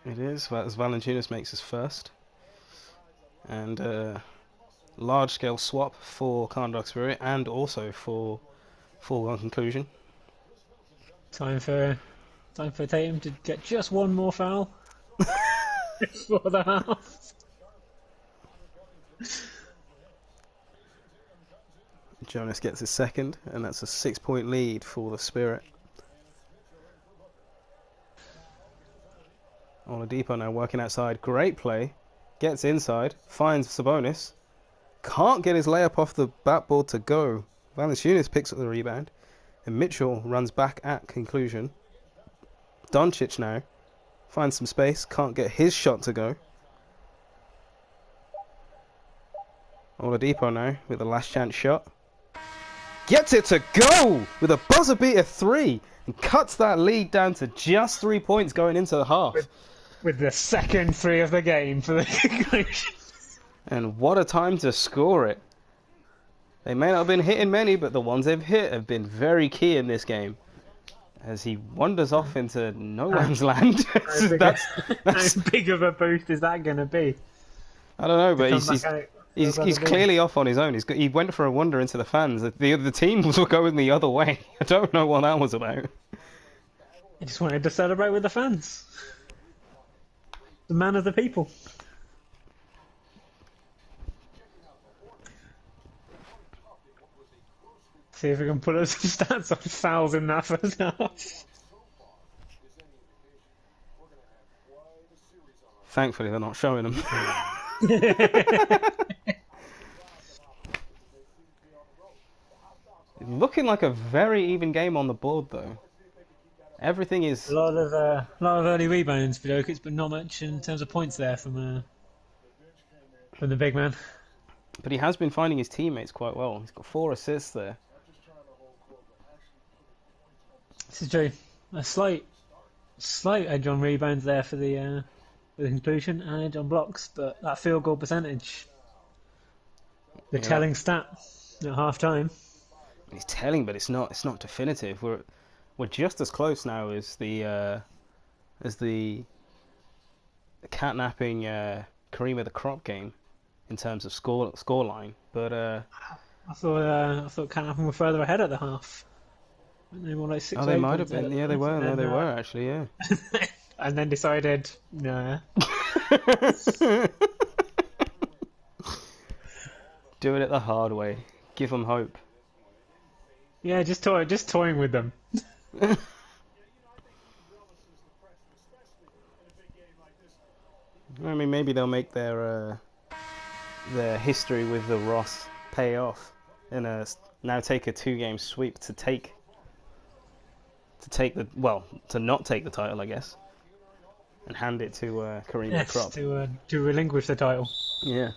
It is, as Valanciunas makes his first. And large-scale swap for Kandar Spirit and also for Foregone Conclusion. Time for Tatum to get just one more foul for the half. Jonas gets his second, and that's a 6-point lead for the Spirit. Oladipo now working outside. Great play. Gets inside. Finds Sabonis. Can't get his layup off the backboard to go. Valanciunas picks up the rebound. And Mitchell runs back at Conclusion. Doncic now. Finds some space. Can't get his shot to go. Oladipo now with a last chance shot. Gets it to go with a buzzer beater three. And cuts that lead down to just 3 points going into the half. With the second three of the game for the conclusion. And what a time to score it. They may not have been hitting many, but the ones they've hit have been very key in this game. As he wanders off into no man's land. How big of a boost is that going to be? I don't know, To but come he's back he's, out he's, with a he's ball. clearly off on his own. He went for a wander into the fans. The teams were going the other way. I don't know what that was about. He just wanted to celebrate with the fans. The man of the people. See if we can pull up some stats on fouls in that first half. Thankfully, they're not showing them. Looking like a very even game on the board, though. Everything is. A lot of early rebounds for Jokic, but not much in terms of points there from the big man. But he has been finding his teammates quite well. He's got 4 assists there. This is true. A slight edge on rebounds there for the conclusion, and edge on blocks, but that field goal percentage, the telling stat at half time. It's telling, but it's not definitive. We're just as close now as the catnapping Cream of the Crop game in terms of score line. But I thought Catnapping were further ahead at the half. They were like 6 they might have been. Yeah, they were. No, they were actually. Yeah. And then decided, nah. Do it the hard way. Give them hope. Yeah, just toying with them. I mean, maybe they'll make their history with the Ross pay off, and now take a 2-game sweep to not take the title, I guess, and hand it to Kareem the Crop. To relinquish the title. Yeah.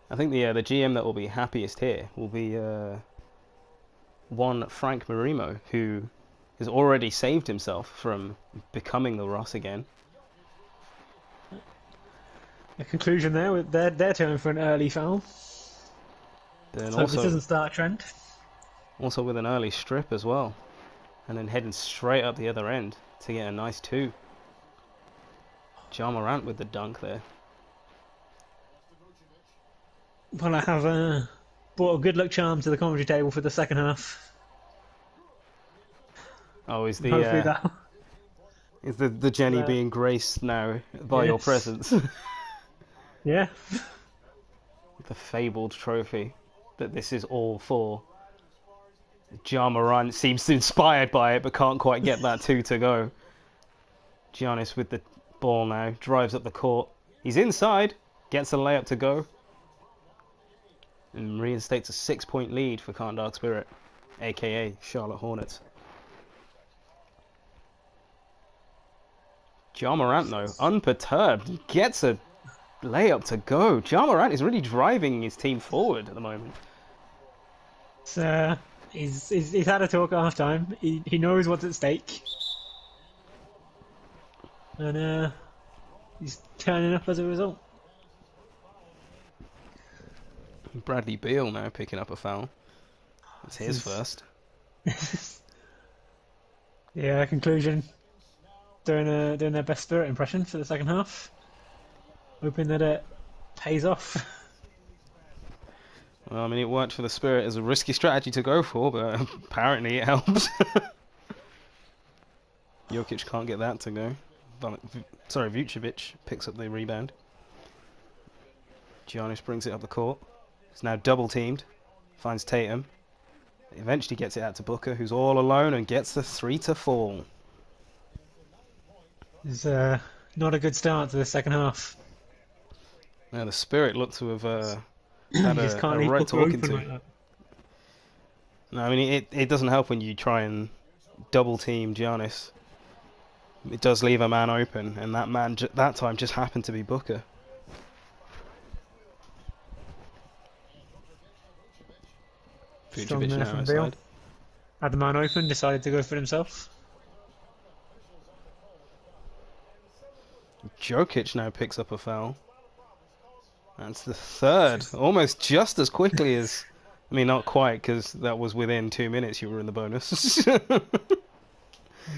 I think the GM that will be happiest here will be one Frank Marimo, who has already saved himself from becoming the Ross again. A conclusion there with their turn for an early foul. Then Hope this doesn't start a trend. Also with an early strip as well, and then heading straight up the other end to get a nice 2. Ja Morant with the dunk there. Well, I have brought a good luck charm to the commentary table for the second half. Oh, is Hopefully the Jenny being graced now by your presence? Yeah. The fabled trophy that this is all for. Ja Morant seems inspired by it, but can't quite get that 2 to go. Giannis with the ball now, drives up the court. He's inside, gets a layup to go, and reinstates a 6-point lead for Can't Dark Spirit, aka Charlotte Hornets. Ja Morant, though, unperturbed, gets a layup to go. Ja Morant is really driving his team forward at the moment. So he's had a talk at half time. He knows what's at stake, and he's turning up as a result. Bradley Beal now picking up a foul. That's his first. Yeah, conclusion. Doing their best Spirit impression for the second half. Hoping that it pays off. Well, I mean, it worked for the Spirit as a risky strategy to go for, but apparently it helps. Jokic can't get that to go. Vucevic picks up the rebound. Giannis brings it up the court. He's now double teamed. Finds Tatum. Eventually gets it out to Booker, who's all alone, and gets the 3 to fall. It's not a good start to the second half. Now the Spirit look to have had a right talking to. Like no, I mean it doesn't help when you try and double team Giannis. It does leave a man open, and that man that time just happened to be Booker. Vucevic now outside. had the man open, decided to go for it himself. Jokic now picks up a foul. That's the third, almost just as quickly as... I mean, not quite, because that was within 2 minutes you were in the bonus.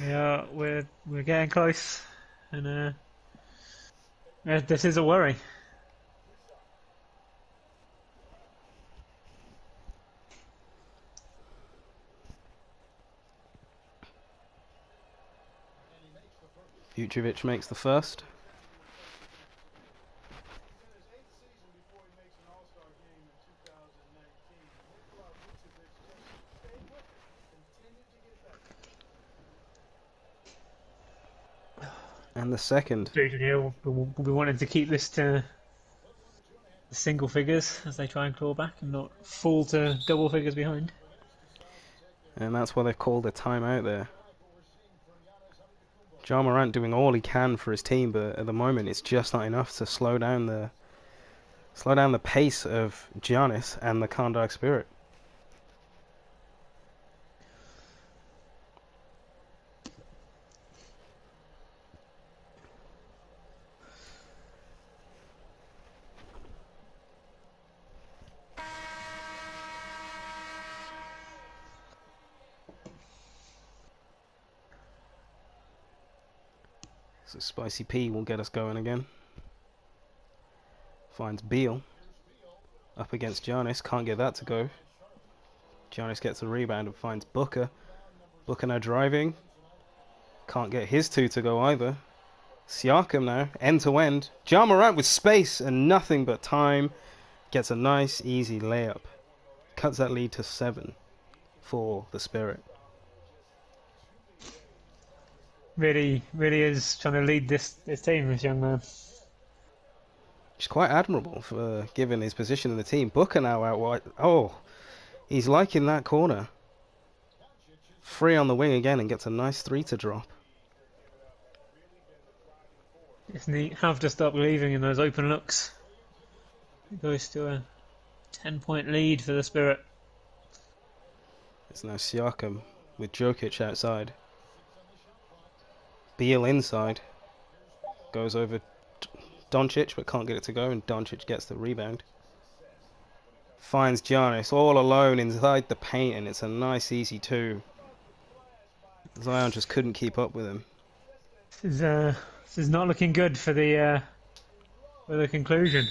Yeah, we're getting close, and this is a worry. Vucevic makes the first. And the second. We'll be wanting to keep this to the single figures as they try and claw back and not fall to double figures behind. And that's why they've called a timeout there. Ja Morant doing all he can for his team, but at the moment it's just not enough to slow down the pace of Giannis and the Kandahar Spirit. So Spicy P will get us going again. Finds Beal. Up against Giannis. Can't get that to go. Giannis gets a rebound and finds Booker. Booker now driving. Can't get his two to go either. Siakam now, end to end. Ja Morant with space and nothing but time. Gets a nice, easy layup. Cuts that lead to 7 for the Spirit. Really is trying to lead this team, this young man. Which is quite admirable for given his position in the team. Booker now out wide. Oh, he's liking that corner. Free on the wing again and gets a nice 3 to drop. Isn't he have to stop believing in those open looks? It goes to a 10-point lead for the Spirit. It's now Siakam with Jokic outside. Beal inside. Goes over Doncic but can't get it to go, and Doncic gets the rebound. Finds Giannis all alone inside the paint, and it's a nice easy 2. Zion just couldn't keep up with him. This is not looking good for the conclusion.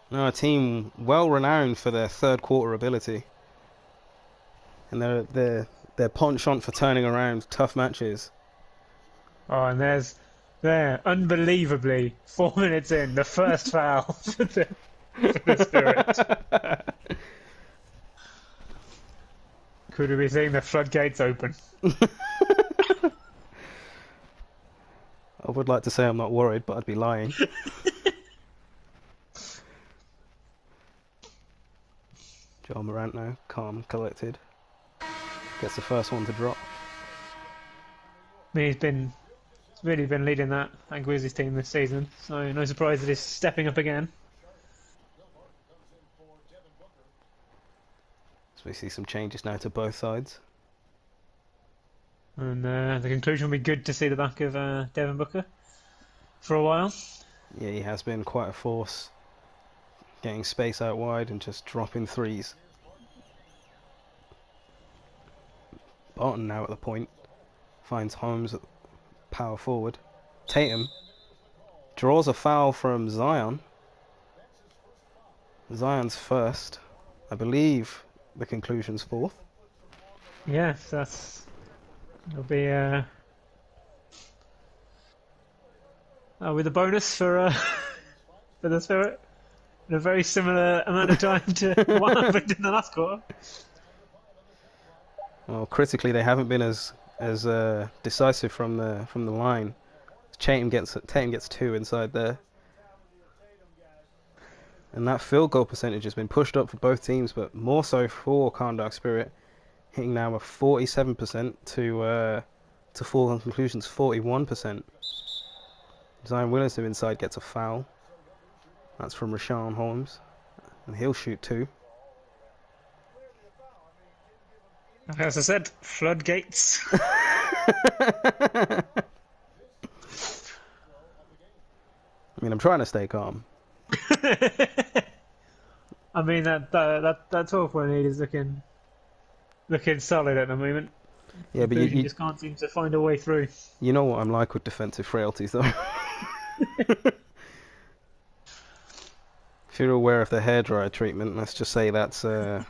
No, a team well renowned for their third quarter ability, and their penchant for turning around tough matches. Oh, and unbelievably, 4 minutes in, the first foul for the Spirit. Could we be seeing the floodgates open? I would like to say I'm not worried, but I'd be lying. Ja Morant now, calm, collected. Gets the first one to drop. I mean, he's really been leading that Grizzlies team this season, so no surprise that he's stepping up again. So we see some changes now to both sides. And the conclusion will be good to see the back of Devin Booker for a while. Yeah, he has been quite a force, getting space out wide and just dropping threes. Barton now at the point, finds Holmes at power forward. Tatum draws a foul from Zion. Zion's first. I believe the conclusion's 4th. Yes, it'll be with a bonus for the Spirit in a very similar amount of time to what happened in the last quarter. Well, critically, they haven't been as decisive from the line. Tatum gets 2 inside there, and that field goal percentage has been pushed up for both teams, but more so for Kandahar Spirit, hitting now a 47% to foregone conclusions 41%. Zion Williamson inside gets a foul. That's from Richaun Holmes, and he'll shoot 2. As I said, floodgates. I mean, I'm trying to stay calm. I mean that 12-point lead is looking solid at the moment. Yeah, but Conclusion just can't seem to find a way through. you know what I'm like with defensive frailties, though. If you're aware of the hairdryer treatment, let's just say that's a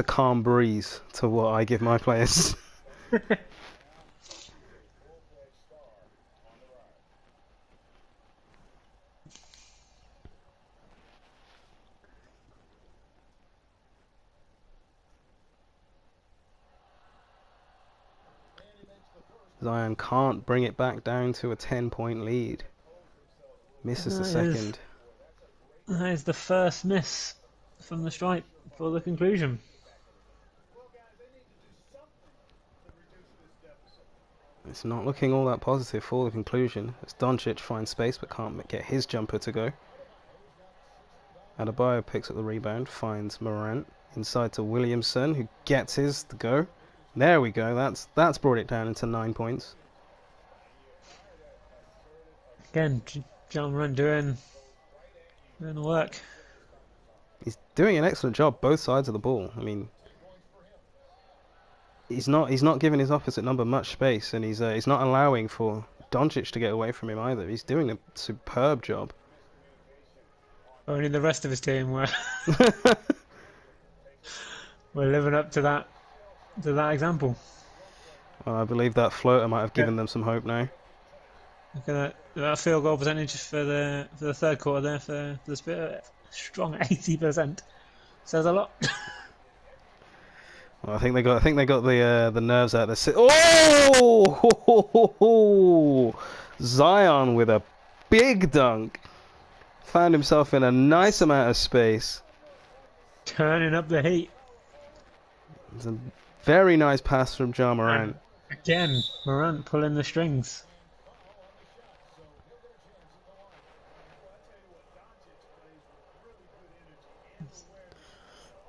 calm breeze to what I give my players. Zion can't bring it back down to a 10-point lead. Misses the second. That is the first miss from the stripe for the conclusion. It's not looking all that positive for the conclusion, as Doncic finds space but can't get his jumper to go. Adebayo picks up the rebound, finds Morant inside to Williamson, who gets his to go. There we go. That's brought it down into 9 points. Again, Ja Morant doing the work. He's doing an excellent job both sides of the ball. I mean, he's not giving his opposite number much space, and he's not allowing for Doncic to get away from him either. He's doing a superb job. Only the rest of his team were living up to that example. Well, I believe that floater might have given them some hope now. Look at that field goal percentage for the third quarter there for the Spirit, strong 80%. Says a lot. Well, I think they got the nerves out of their Oh! Zion with a big dunk. Found himself in a nice amount of space. Turning up the heat. It's a very nice pass from Ja Morant. And again, Morant pulling the strings.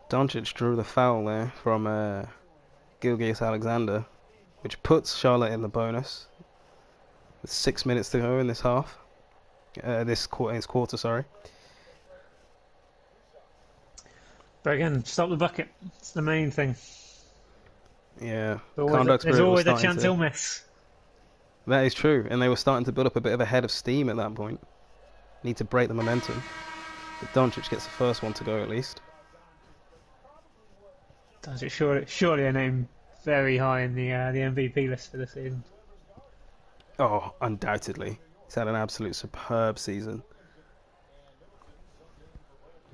Doncic drew the foul there from Gilgeous-Alexander, which puts Charlotte in the bonus with 6 minutes to go in this half. This quarter, sorry. But again, stop the bucket. It's the main thing. Yeah, There's always a chance he'll miss. That is true, and they were starting to build up a bit of a head of steam at that point. Need to break the momentum. But Doncic gets the first one to go at least. Doncic surely a name very high in the MVP list for the season. Oh, undoubtedly. He's had an absolute superb season.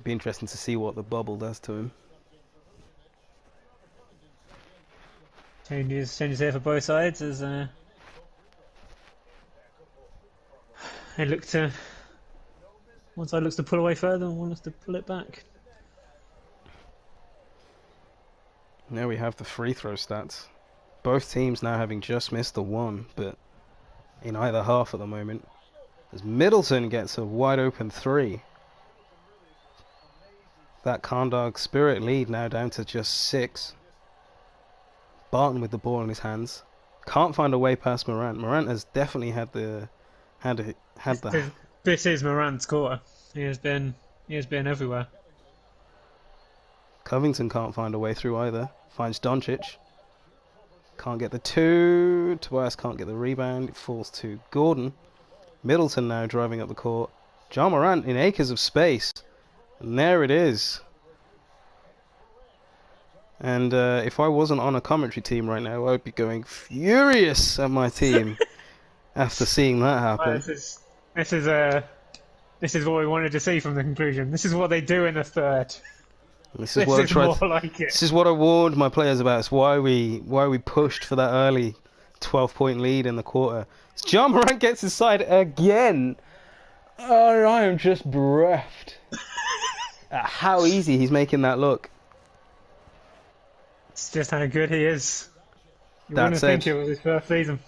Be interesting to see what the bubble does to him. Changes here for both sides as they look to. One side looks to pull away further, and one looks to pull it back. Now we have the free throw stats. Both teams now having just missed the one, but in either half at the moment. As Middleton gets a wide open three. That Kandahar Spirit lead now down to just 6. Barton with the ball in his hands. Can't find a way past Morant. Morant has definitely had the This is Morant's quarter. He has been everywhere. Covington can't find a way through either. Finds Doncic. Can't get the 2. Tobias can't get the rebound. It falls to Gordon. Middleton now driving up the court. Ja Morant in acres of space. And there it is. And if I wasn't on a commentary team right now, I would be going furious at my team after seeing that happen. This is what we wanted to see from the conclusion. This is what they do in the third. This is what I warned my players about. It's why we pushed for that early 12-point lead in the quarter. As Ja Morant gets inside again. Oh, I am just bereft at how easy he's making that look. It's just how good he is. You wouldn't think it was his first season.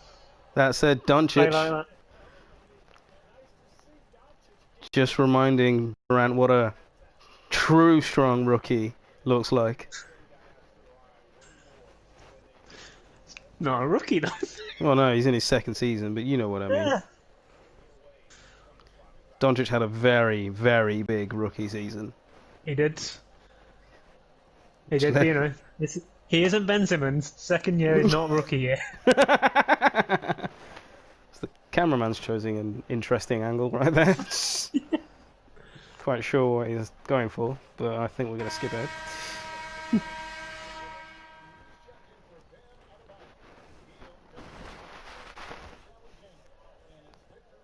That said, Doncic like just reminding Morant what a true strong rookie looks like. Not a rookie though. Well, no, he's in his second season, but you know what I mean. Yeah. Doncic had a very, very big rookie season. He did. He Which did. led... You know, he isn't Ben Simmons. Second year is not rookie year. The cameraman's choosing an interesting angle right there. Quite sure what he's going for, but I think we're going to skip it.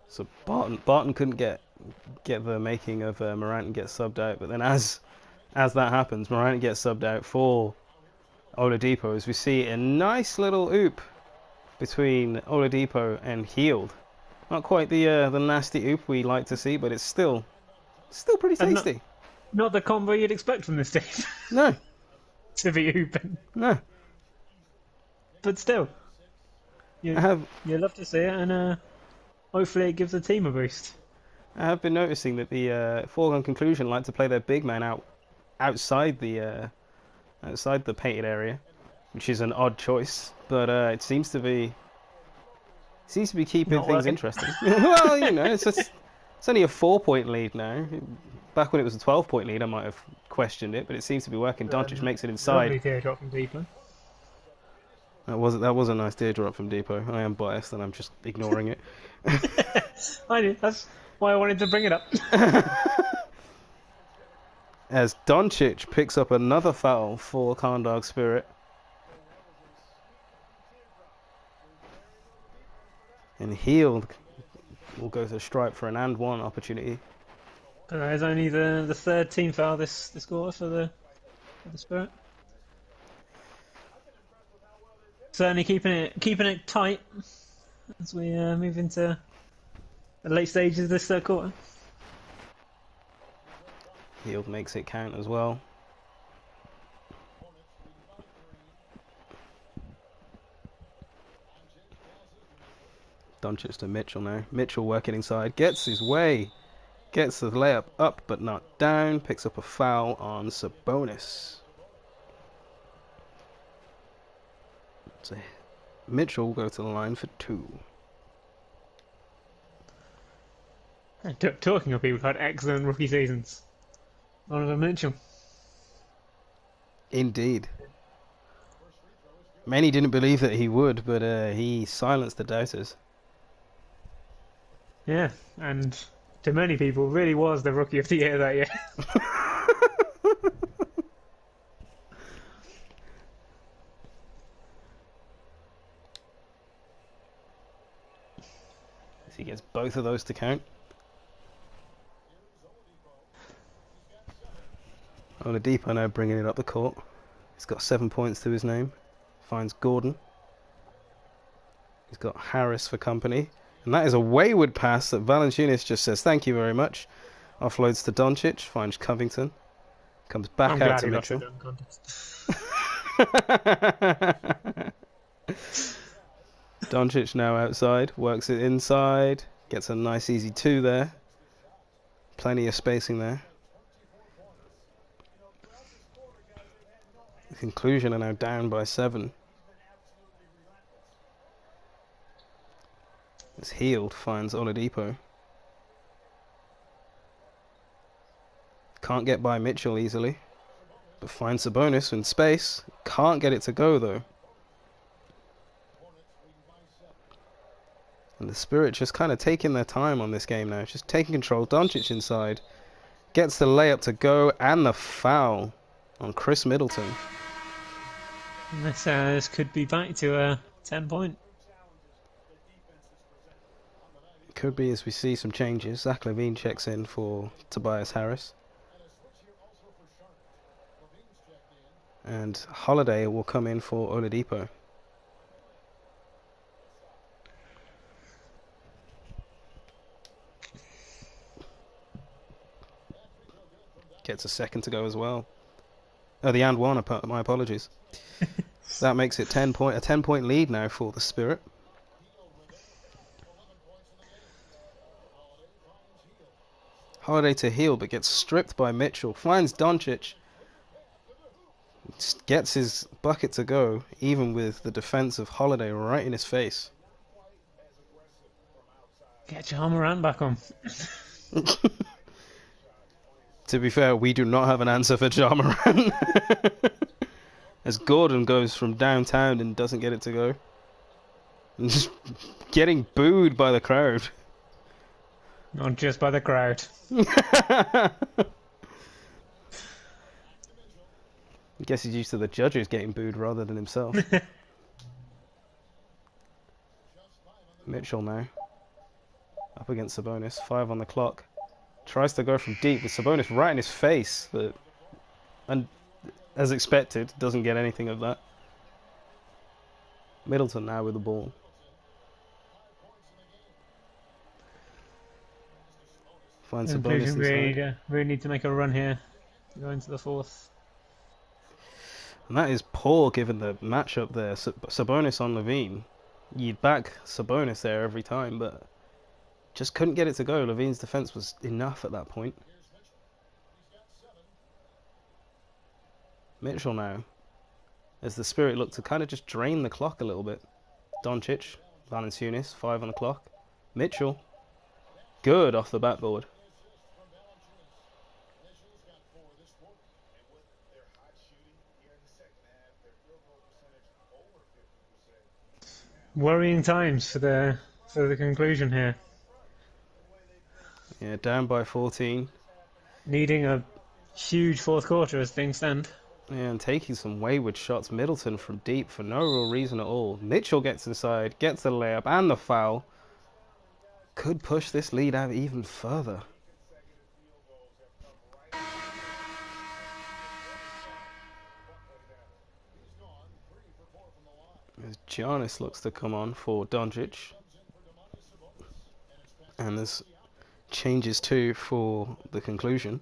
So Barton couldn't get the making of Morant and get subbed out, but then as that happens, Morant gets subbed out for Oladipo, as we see a nice little oop between Oladipo and Hield. Not quite the nasty oop we like to see, but it's still pretty And tasty. Not the combo you'd expect from this team. No, To be open. no. But still, you love to see it, and hopefully it gives the team a boost. I have been noticing that the foregone conclusion like to play their big man outside the painted area, which is an odd choice, but it seems to be keeping Not things working. interesting. Well, you know, it's only a 4-point lead now. Back when it was a 12-point lead, I might have questioned it, but it seems to be working. Doncic makes it inside. Lovely teardrop from Deeper. That was a nice teardrop from Depot. I am biased and I'm just ignoring it. I knew. That's why I wanted to bring it up. As Doncic picks up another foul for Karndag Spirit. And Hield will go to stripe for an and one opportunity. There's only the third team foul this quarter for the Spirit. Certainly keeping it tight as we move into the late stages of this third quarter. Hield makes it count as well. Doncic to Mitchell now. Mitchell working inside, gets his way, gets the layup up but not down, picks up a foul on Sabonis. So Mitchell will go to the line for 2. Talking of people who had excellent rookie seasons, Donovan Mitchell. Indeed. Many didn't believe that he would, but he silenced the doubters. Yeah, and to many people, really was the rookie of the year that year. He gets both of those to count. Oladipo now bringing it up the court. He's got 7 points to his name. Finds Gordon. He's got Harris for company. And that is a wayward pass that Valanciunas just says thank you very much. Offloads to Doncic. Finds Covington. Comes back out to Mitchell. Doncic now outside. Works it inside. Gets a nice easy 2 there. Plenty of spacing there. The conclusion are now down by 7. It's Hield finds Oladipo. Can't get by Mitchell easily, but finds Sabonis in space. Can't get it to go though. And the Spirit just kind of taking their time on this game now, just taking control. Doncic inside, gets the layup to go and the foul on Chris Middleton. This could be back to a 10-point. Could be, as we see some changes. Zach LaVine checks in for Tobias Harris. And Holiday will come in for Oladipo. Gets a second to go as well. Oh, the and one, my apologies. That makes it a 10-point lead now for the Spirit. Holiday to Hield, but gets stripped by Mitchell. Finds Doncic. Just gets his bucket to go, even with the defense of Holiday right in his face. Get Ja Morant back on. To be fair, we do not have an answer for Ja Morant. As Gordon goes from downtown and doesn't get it to go. And just getting booed by the crowd. Not just by the crowd. I guess he's used to the judges getting booed rather than himself. Mitchell now. Up against Sabonis. 5 on the clock. Tries to go from deep with Sabonis right in his face. And as expected, doesn't get anything of that. Middleton now with the ball. Finds Sabonis inside. We need to make a run here. Go into the fourth. And that is poor given the matchup there. Sabonis on Levine. You'd back Sabonis there every time, but just couldn't get it to go. Levine's defense was enough at that point. Mitchell now. As the Spirit look to kind of just drain the clock a little bit. Doncic, Valanciunas, 5 on the clock. Mitchell. Good off the backboard. Worrying times for the conclusion here. Yeah, down by 14. Needing a huge fourth quarter as things stand. Yeah, and taking some wayward shots. Middleton from deep for no real reason at all. Mitchell gets inside, gets the layup and the foul. Could push this lead out even further. As Giannis looks to come on for Doncic. And there's changes too for the conclusion.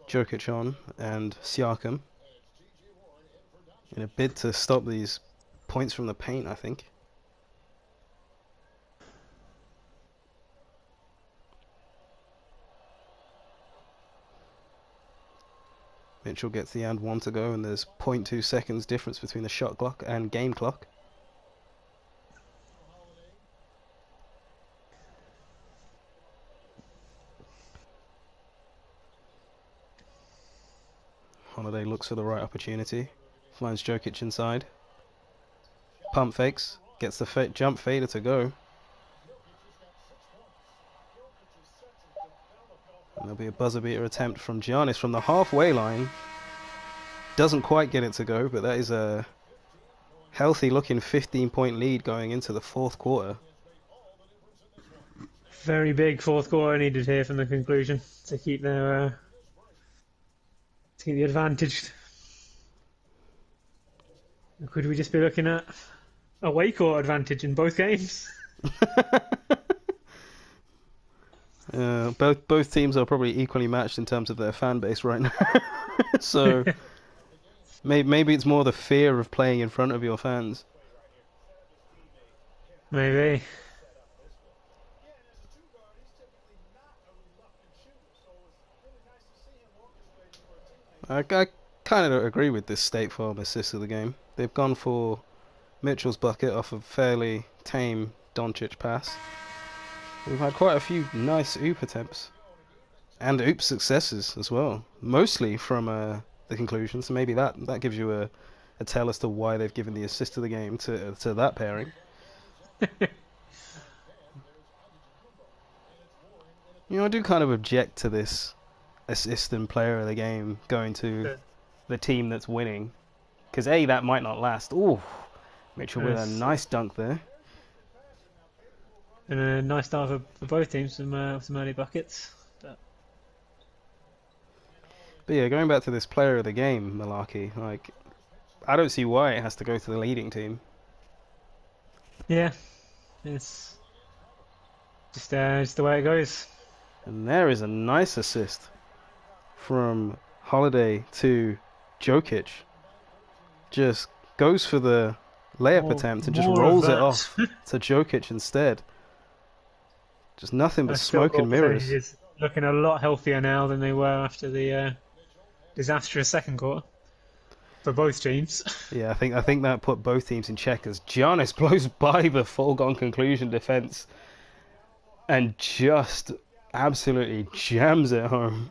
Jokic on and Siakam. In a bid to stop these points from the paint, I think. Mitchell gets the and 1 to go, and there's 0.2 seconds difference between the shot clock and game clock. Holiday looks for the right opportunity, finds Jokic inside. Pump fakes, gets the jump fader to go. And there'll be a buzzer beater attempt from Giannis from the halfway line. Doesn't quite get it to go, but that is a healthy looking 15-point lead going into the fourth quarter. Very big fourth quarter needed here from the conclusion to keep their to keep the advantage. Could we just be looking at away court advantage in both games? Both teams are probably equally matched in terms of their fan base right now. So maybe it's more the fear of playing in front of your fans. Maybe. I kind of agree with this State Farm assist of the game. They've gone for Mitchell's bucket off a fairly tame Doncic pass. We've had quite a few nice oop attempts. And oop successes as well. Mostly from the conclusion, so maybe that gives you a tell as to why they've given the assist of the game to that pairing. I do kind of object to this assistant player of the game going to the team that's winning. Because A, that might not last. Ooh, Mitchell with a nice dunk there. And a nice start for both teams, some early buckets. But yeah, going back to this player of the game malarkey, I don't see why it has to go to the leading team. Yeah, it's just the way it goes. And there is a nice assist from Holiday to Jokic. Just goes for the layup attempt and just rolls it off to Jokic instead. Just nothing but smoke and mirrors. He's looking a lot healthier now than they were after the disastrous second quarter. for both teams. Yeah, I think that put both teams in check as Giannis blows by the foregone conclusion defense and just absolutely jams it home.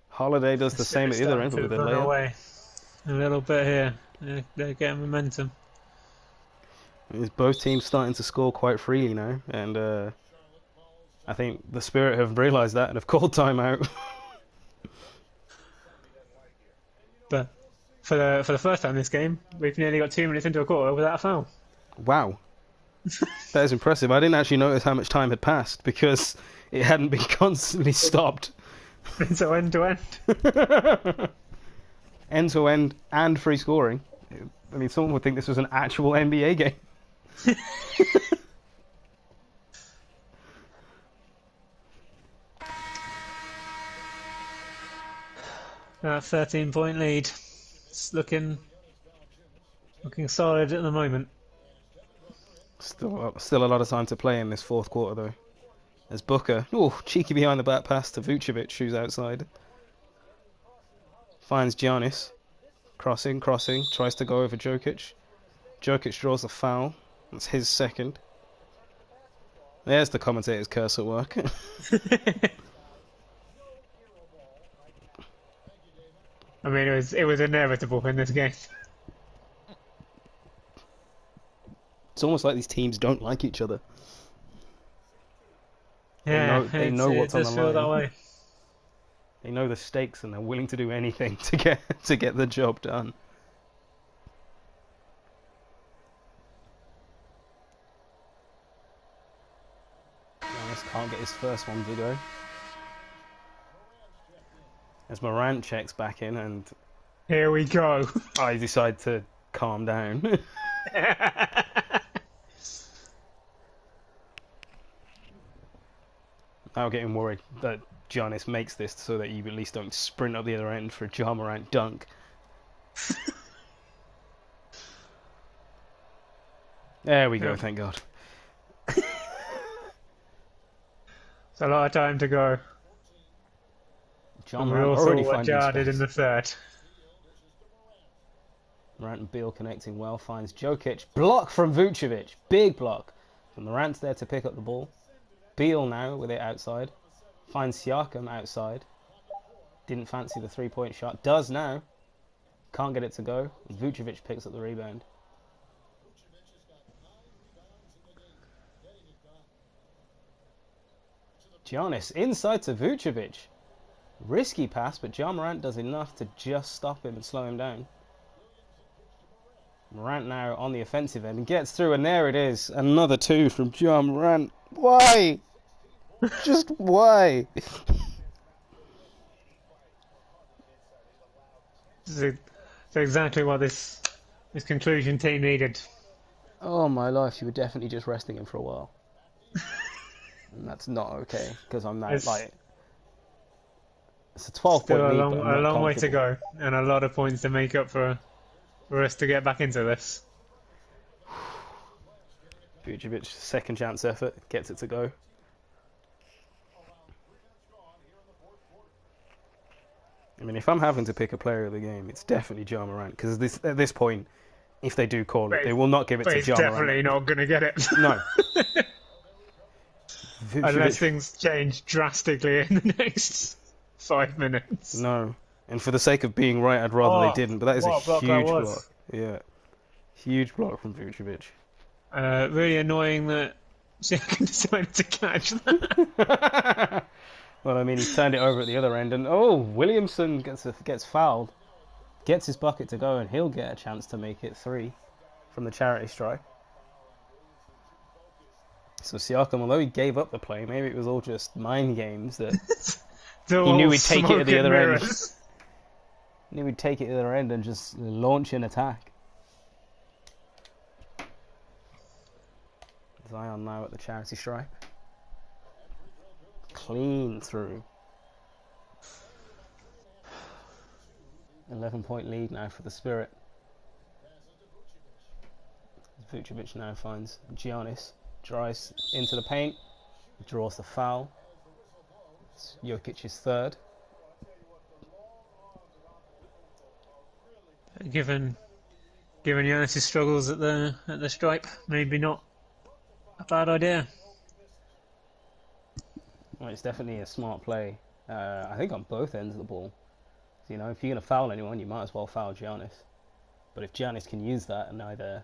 Holiday does The the same Spurs at the other starting end, but to with a run layup. away a little bit here. They're getting momentum. It's both teams starting to score quite freely now, and I think the Spirit have realised that and have called timeout. But for the first time this game, we've nearly got 2 minutes into a quarter without a foul. Wow, that is impressive. I didn't actually notice how much time had passed because it hadn't been constantly stopped. So end to end. End to end and free scoring. I mean, someone would think this was an actual NBA game. 13-point lead. It's looking solid at the moment. Still a lot of time to play in this fourth quarter, though. As Booker, cheeky behind the back pass to Vucevic, who's outside. Finds Giannis. Crossing, tries to go over Jokic. Jokic draws a foul. That's his second. There's the commentator's curse at work. I mean, it was inevitable in this game. It's almost like these teams don't like each other. Yeah, they know what's on the does feel that line. way. They know the stakes and they're willing to do anything to get the job done. Giannis can't get his first one to go. As Morant checks back in and Here we go. I decide to calm down. Now getting worried that Giannis makes this so that you at least don't sprint up the other end for a Ja Morant dunk. There we go, thank God. It's a lot of time to go. Ja And we Morant all already saw what finding Ja did space. in the third. Morant and Beal connecting well, finds Jokic. Block from Vucevic. Big block. So Morant's there to pick up the ball. Beal now with it outside. Finds Siakam outside. Didn't fancy the three-point shot. Does now. Can't get it to go. Vucevic picks up the rebound. Giannis inside to Vucevic. Risky pass, but Ja Morant does enough to just stop him and slow him down. Morant now on the offensive end and gets through, and there it is. Another two from Ja Morant. Why? Just why? It's exactly what this conclusion team needed. Oh my life, you were definitely just resting him for a while. And that's not okay, because I'm now, it's a 12-point Still lead, a but I'm not long way to comfortable. go, and a lot of points to make up for us to get back into this. Vucevic, second chance effort, gets it to go. I mean, if I'm having to pick a player of the game, it's definitely Ja Morant, because at this point, if they do call it, they will not give it But to he's Ja definitely Morant. not going to get it. No. Unless Vucevic, things change drastically in the next 5 minutes. no. And for the sake of being right, I'd rather they didn't, but that is a what a block that huge was. block. Yeah. Huge block from Vucevic. Really annoying that Siakam decided to catch that. Well, I mean, he turned it over at the other end, and Williamson gets fouled, gets his bucket to go, and he'll get a chance to make it 3 from the charity stripe. So Siakam, although he gave up the play, maybe it was all just mind games that he knew he'd take it at the other end. Knew he'd take it at the other end and just launch an attack. Zion now at the charity stripe. Clean through. 11-point lead now for the Spirit. Vucevic now finds Giannis. Drives into the paint. Draws the foul. It's Jokic's third. Given Giannis' struggles at the stripe, maybe not a bad idea. Well, it's definitely a smart play. I think on both ends of the ball. So, if you're going to foul anyone, you might as well foul Giannis. But if Giannis can use that and either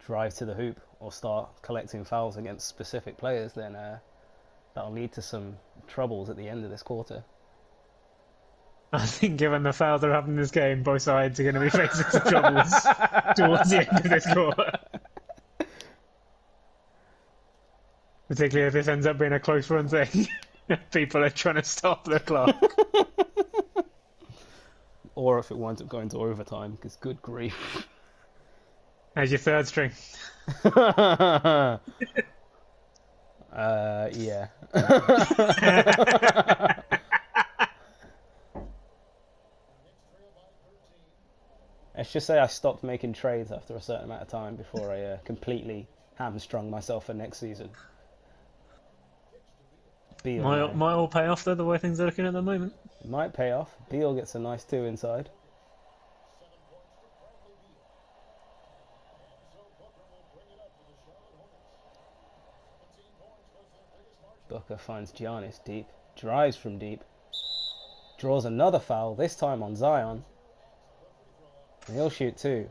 drive to the hoop or start collecting fouls against specific players, then that'll lead to some troubles at the end of this quarter. I think given the fouls that are happening in this game, both sides are going to be facing some troubles towards the end of this quarter. Particularly if this ends up being a close run thing. People are trying to stop the clock. Or if it winds up going to overtime, because good grief. As your third string. Yeah. Let's just say I stopped making trades after a certain amount of time before I completely hamstrung myself for next season. Might all pay off though, the way things are looking at the moment. Might pay off. Beal gets a nice 2 inside. Booker finds Giannis deep, drives from deep, draws another foul, this time on Zion. And he'll shoot 2.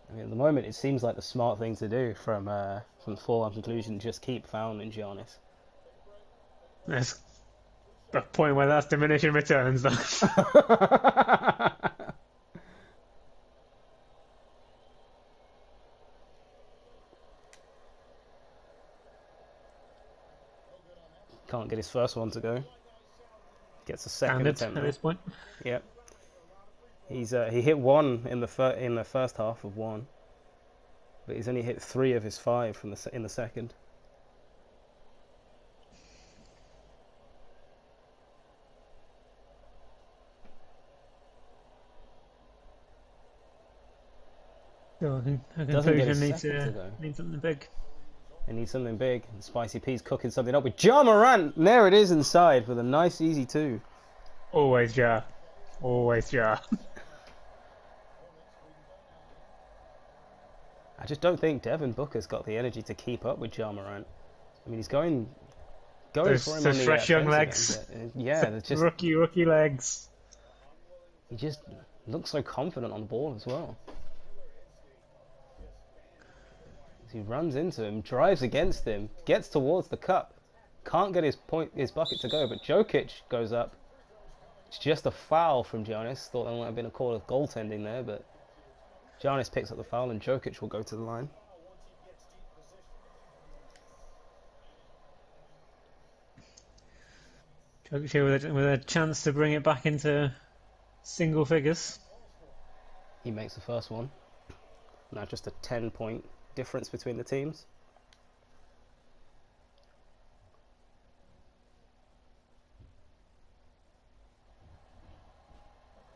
I mean, at the moment, it seems like the smart thing to do from foregone conclusion. Just keep fouling Giannis. There's a point where that's diminishing returns, though. Can't get his first one to go. Gets a second attempt at this point. Yep. He hit 1 in the first half of 1, but he's only hit 3 of his 5 in the second. So a Doesn't get conclusion his second to go. needs something big. It needs something big. Spicy P's cooking something up with Ja Morant. And there it is inside with a nice easy 2. Always Ja. Always Ja. I just don't think Devin Booker's got the energy to keep up with Ja Morant. I mean, he's going for him on the fresh young legs. End, yeah, there's just rookie legs. He just looks so confident on the ball as well. He runs into him, drives against him, gets towards the cup, can't get his bucket to go, but Jokic goes up. It's just a foul from Giannis. Thought there might have been a call of goaltending there, but Giannis picks up the foul and Jokic will go to the line. Jokic here with a chance to bring it back into single figures. He makes the first one. Now just a 10-point difference between the teams.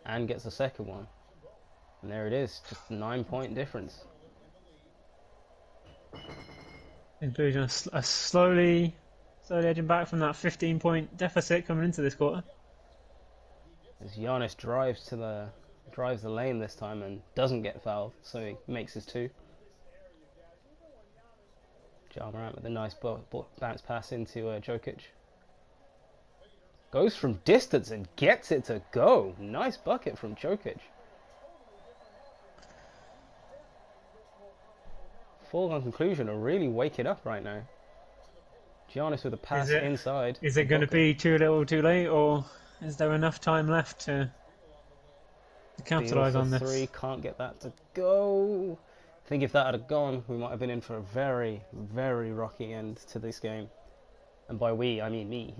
And gets the second one. And there it is, just a 9-point difference. Including a slowly edging back from that 15-point deficit coming into this quarter. As Giannis drives the lane this time and doesn't get fouled, so he makes his 2. Ja Morant with a nice bounce pass into Jokic. Goes from distance and gets it to go. Nice bucket from Jokic. Foregone conclusion are really waking up right now. Giannis with a pass inside. Is it going to be too little too late, or is there enough time left to capitalise on this? 3, can't get that to go. I think if that had gone, we might have been in for a very, very rocky end to this game. And by we, I mean me.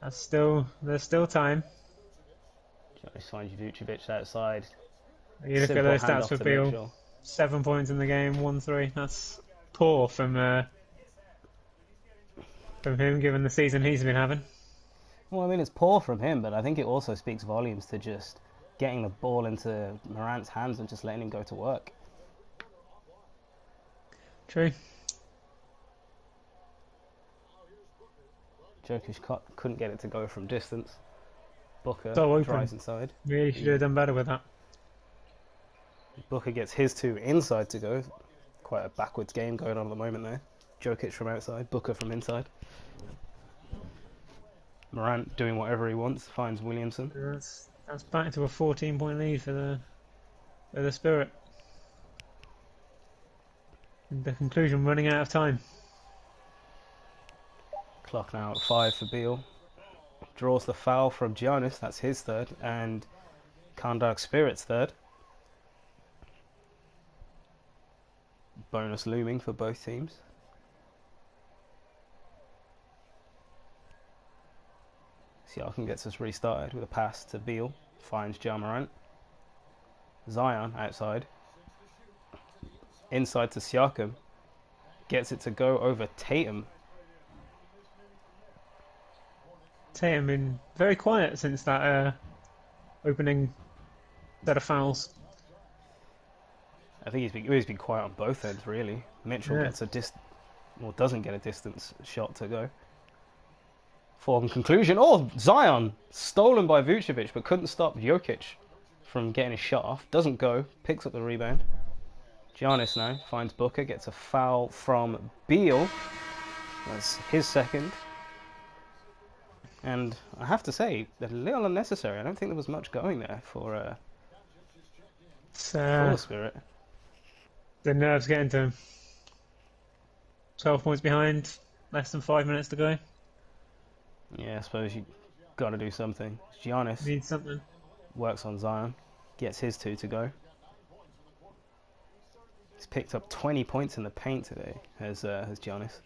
There's still time. Giannis finds Vucevic outside. You look at those stats for Beal. 7 points in the game, 1-3. That's poor from him, given the season he's been having. Well, I mean, it's poor from him, but I think it also speaks volumes to just getting the ball into Morant's hands and just letting him go to work. True. Jokic couldn't get it to go from distance. Booker So drives open. inside. Really should have done better with that. Booker gets his two inside to go. Quite a backwards game going on at the moment there. Jokic from outside, Booker from inside. Morant doing whatever he wants, finds Williamson. That's back to a 14-point lead for the Spirit. And the conclusion, running out of time. Clock now at 5 for Beal. Draws the foul from Giannis, that's his third, and Kandark Spirit's third. Bonus looming for both teams. Siakam gets us restarted with a pass to Beal. Finds Ja Morant. Zion outside. Inside to Siakam. Gets it to go over Tatum. Tatum been very quiet since that opening set of fouls. I think he's been quiet on both ends really. Mitchell gets doesn't get a distance shot to go. For conclusion, Zion stolen by Vucevic, but couldn't stop Jokic from getting his shot off. Doesn't go, picks up the rebound. Giannis now finds Booker, gets a foul from Beal. That's his second. And I have to say, a little unnecessary. I don't think there was much going there for the Spirit. The nerves getting to him. 12 points behind, less than 5 minutes to go. Yeah, I suppose you got to do something. Giannis needs something. Works on Zion, gets his two to go. He's picked up 20 points in the paint today, has Giannis.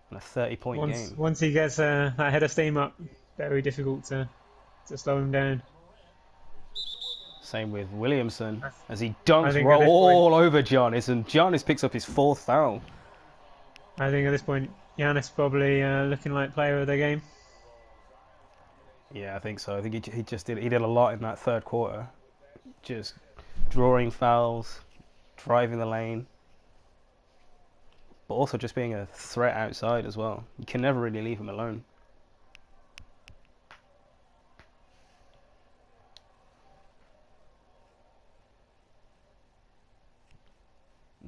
And a 30-point game. Once he gets that head of steam up, very difficult to slow him down. Same with Williamson, as he dunks all over Giannis, and Giannis picks up his fourth foul. I think at this point, Giannis probably looking like player of the game. Yeah, I think so. I think he did a lot in that third quarter, just drawing fouls, driving the lane, but also just being a threat outside as well. You can never really leave him alone.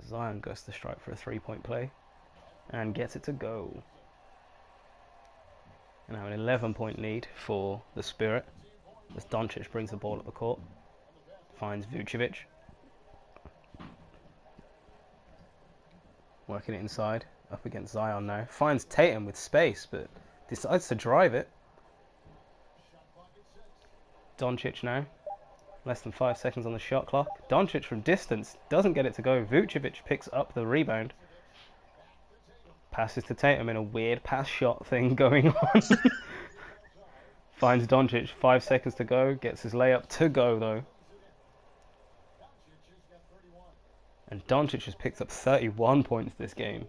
Zion goes to strike for a 3-point play and gets it to go. And now an 11-point lead for the Spirit as Doncic brings the ball up the court, finds Vucevic, working it inside, up against Zion now, finds Tatum with space but decides to drive it. Doncic now, less than 5 seconds on the shot clock. Doncic from distance doesn't get it to go. Vucevic picks up the rebound. Passes to Tatum in a weird pass shot thing going on. Finds Doncic, 5 seconds to go. Gets his layup to go though. And Doncic has picked up 31 points this game.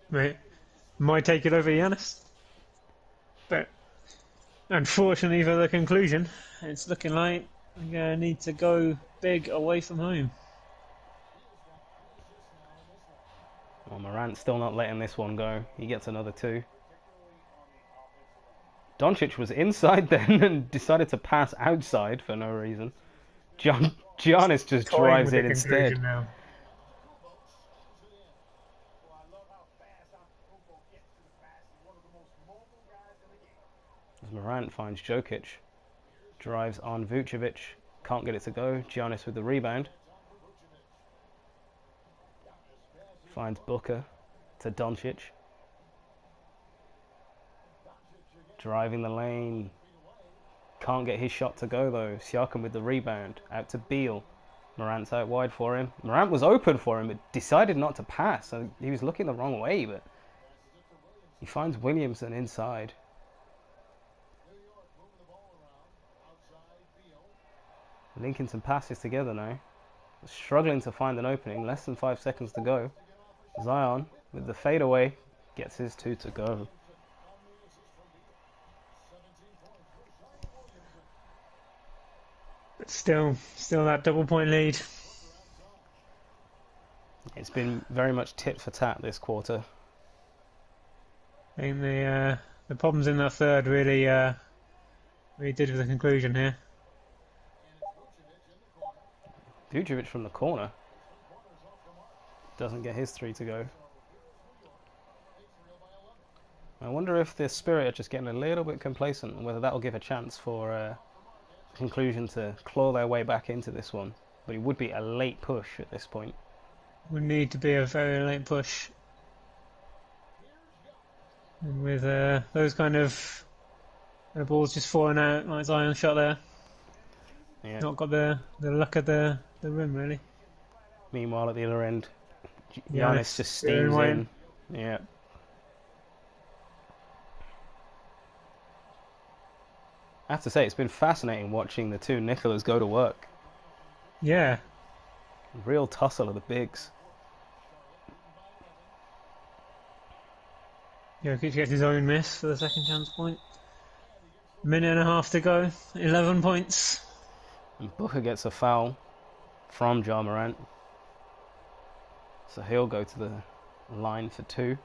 Right. Might take it over Giannis. But unfortunately for the conclusion, it's looking like we're going to need to go big away from home. Well, Morant's still not letting this one go. He gets another two. Doncic was inside then and decided to pass outside for no reason. Giannis just drives it instead. Now. As Morant finds Jokic. Drives on Vucevic. Can't get it to go. Giannis with the rebound. Finds Booker to Doncic. Driving the lane. Can't get his shot to go though. Siakam with the rebound. Out to Beal. Morant's out wide for him. Morant was open for him but decided not to pass. So he was looking the wrong way, but he finds Williamson inside. Linking some passes together now. Struggling to find an opening. Less than 5 seconds to go. Zion with the fadeaway gets his two to go. But still that double-point lead. It's been very much tit for tat this quarter. I think the problems in that third really did with the conclusion here. Vujovic from the corner doesn't get his three to go. I wonder if the Spirit are just getting a little bit complacent and whether that will give a chance for conclusion to claw their way back into this one. But it would be a late push at this point. Would need to be a very late push. And with those kind of balls just falling out like Zion shot there. Yeah. Not got the luck of the rim really. Meanwhile, at the other end, Giannis Giannis just steams in. Yeah. I have to say, it's been fascinating watching the two Nicolas go to work. Yeah. Real tussle of the bigs. Jokic gets his own miss for the second chance point. Minute and a half to go. 11 points. And Booker gets a foul from Ja Morant. So he'll go to the line for two.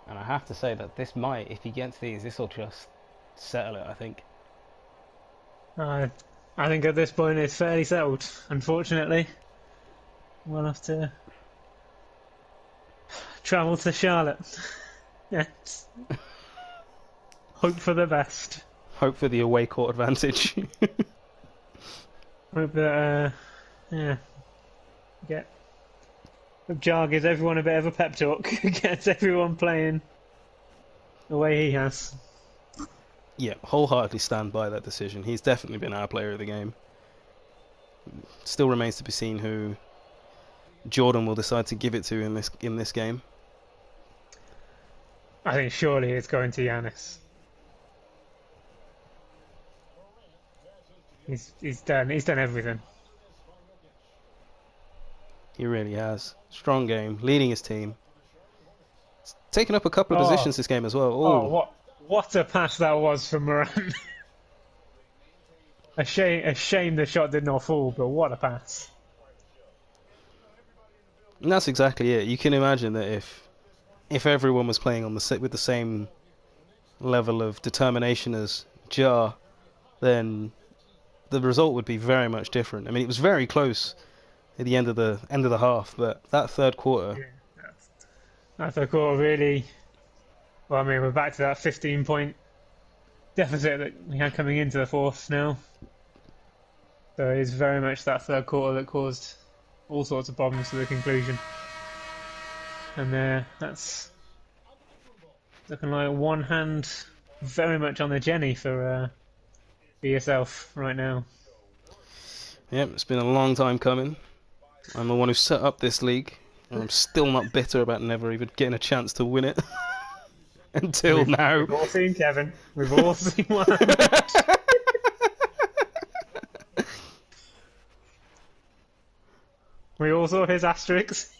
And I have to say that this might, if he gets these, this will just settle it, I think. I think at this point it's fairly settled, unfortunately. We'll have to travel to Charlotte. Yes. Hope for the best. Hope for the away court advantage. Hope that, hope Ja gives everyone a bit of a pep talk. Gets everyone playing the way he has. Yeah, wholeheartedly stand by that decision. He's definitely been our player of the game. Still remains to be seen who Jordan will decide to give it to in this game. I think surely it's going to Giannis. He's done everything. He really has. Strong game, leading his team. He's taken up a couple of positions this game as well. Ooh. Oh, what a pass that was from Morant. a shame the shot did not fall, but what a pass. And that's exactly it. You can imagine that if everyone was playing on with the same level of determination as Ja, then the result would be very much different. I mean, it was very close at the end of the half, but that third quarter. Yeah, that third quarter really. Well, I mean, we're back to that 15-point deficit that we had coming into the fourth now. So it's very much that third quarter that caused all sorts of problems to the conclusion. And that's looking like one hand very much on the Jenny for yourself right now. Yep, it's been a long time coming. I'm the one who set up this league, and I'm still not bitter about never even getting a chance to win it. Until now. We've all seen Kevin. We've all seen one. We all saw his asterisk.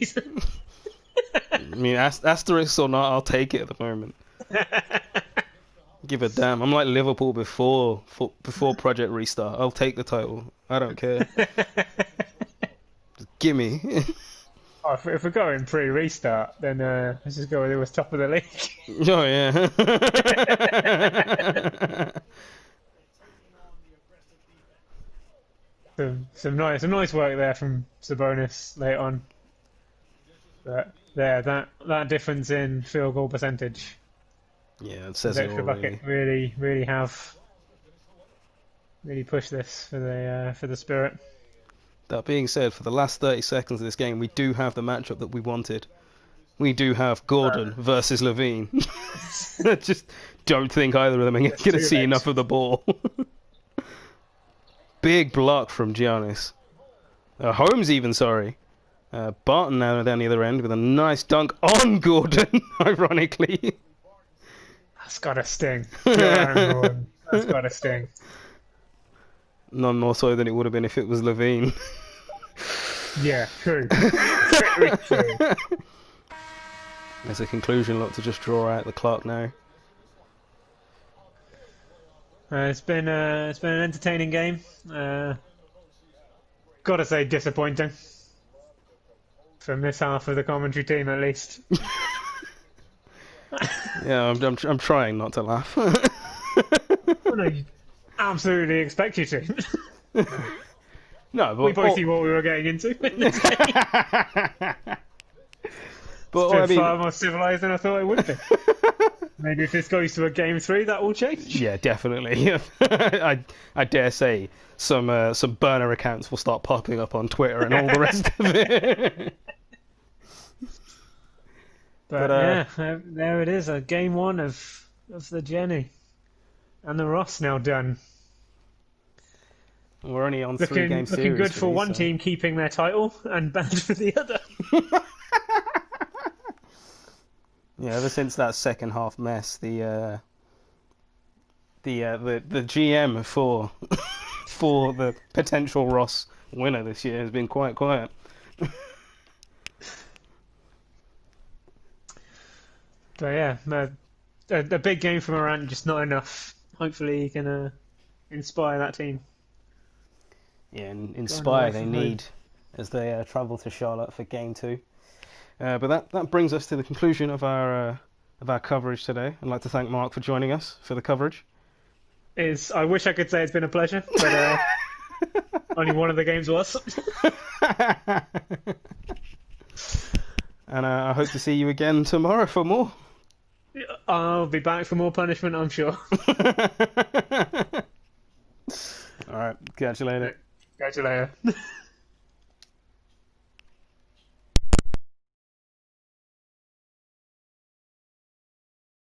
I mean, asterisk or not, I'll take it at the moment. Give a damn. I'm like Liverpool before Project Restart. I'll take the title. I don't care. Just gimme. Oh, if we're going pre-restart, then let's just go with who was top of the league. Oh yeah. some nice work there from Sabonis late on. But there, that difference in field goal percentage. Yeah, it says the it extra all. Bucket really pushed this for the Spirit. That being said, for the last 30 seconds of this game, we do have the matchup that we wanted. We do have Gordon versus Levine. Just don't think either of them are going to see enough of the ball. Big block from Giannis. Holmes even, sorry. Barton now down the other end with a nice dunk on Gordon, ironically. That's got to sting. That's got to sting. None more so than it would have been if it was Levine. Yeah, true. Very true. There's a conclusion lot to just draw out the clock now. It's been an entertaining game. Gotta say, disappointing from this half of the commentary team, at least. Yeah, I'm trying not to laugh. Well, no, you absolutely expect you to. No, We but both knew what we were getting into in this game. It's but been I mean, far more civilized than I thought it would be. Maybe if this goes to a game 3, that will change. yeah, definitely. I dare say some burner accounts will start popping up on Twitter and all the rest of it. But yeah, there it is. A game 1 of the Jenny, and the Ross now done. We're only on 3-game series. Looking good for these, one so. team keeping their title, and bad for the other. Yeah, ever since that second half mess, the GM for for the potential Ross winner this year has been quite quiet. But yeah, a big game from Morant, just not enough. Hopefully, he can inspire that team. Yeah, and inspire they need as they travel to Charlotte for game 2. But that brings us to the conclusion of our coverage today. I'd like to thank Mark for joining us for the coverage. I wish I could say it's been a pleasure, but only one of the games was. And I hope to see you again tomorrow for more. I'll be back for more punishment, I'm sure. All right, catch you later. Catch you later.